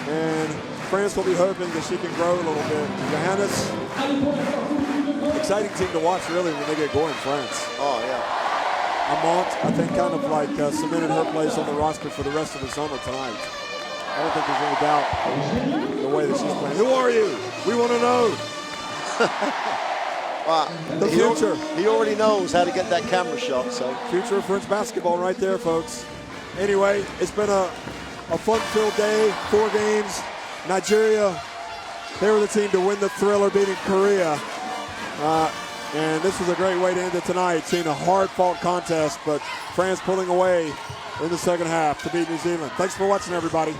And France will be hoping that she can grow a little bit. Johannes, exciting team to watch really when they get going, France. Oh, yeah. Amont, I think, kind of like cemented her place on the roster for the rest of the summer tonight. I don't think there's any doubt the way that she's playing. Who are you? We want to know. The future. He already knows how to get that camera shot. So Future of French basketball right there, folks. Anyway, it's been a fun-filled day, 4 games. Nigeria, they were the team to win the thriller, beating Korea. And this was a great way to end it tonight, seeing a hard-fought contest, but France pulling away in the second half to beat New Zealand. Thanks for watching, everybody.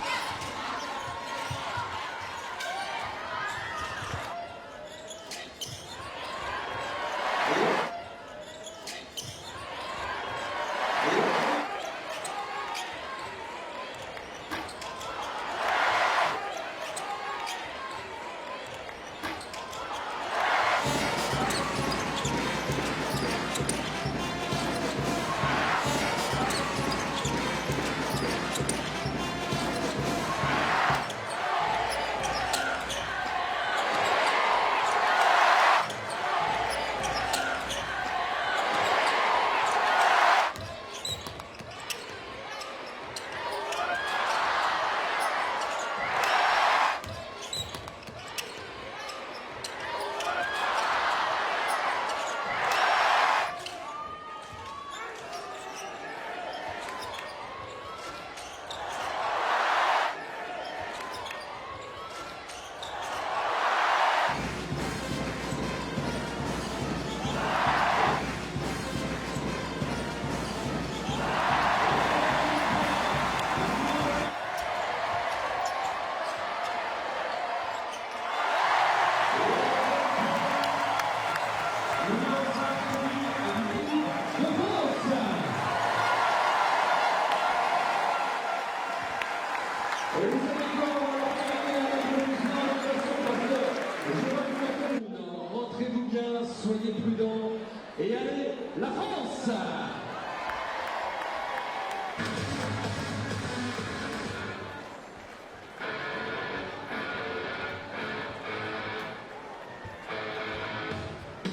Rentrez-vous bien, soyez prudents et allez, la France!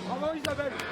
Bravo Isabelle.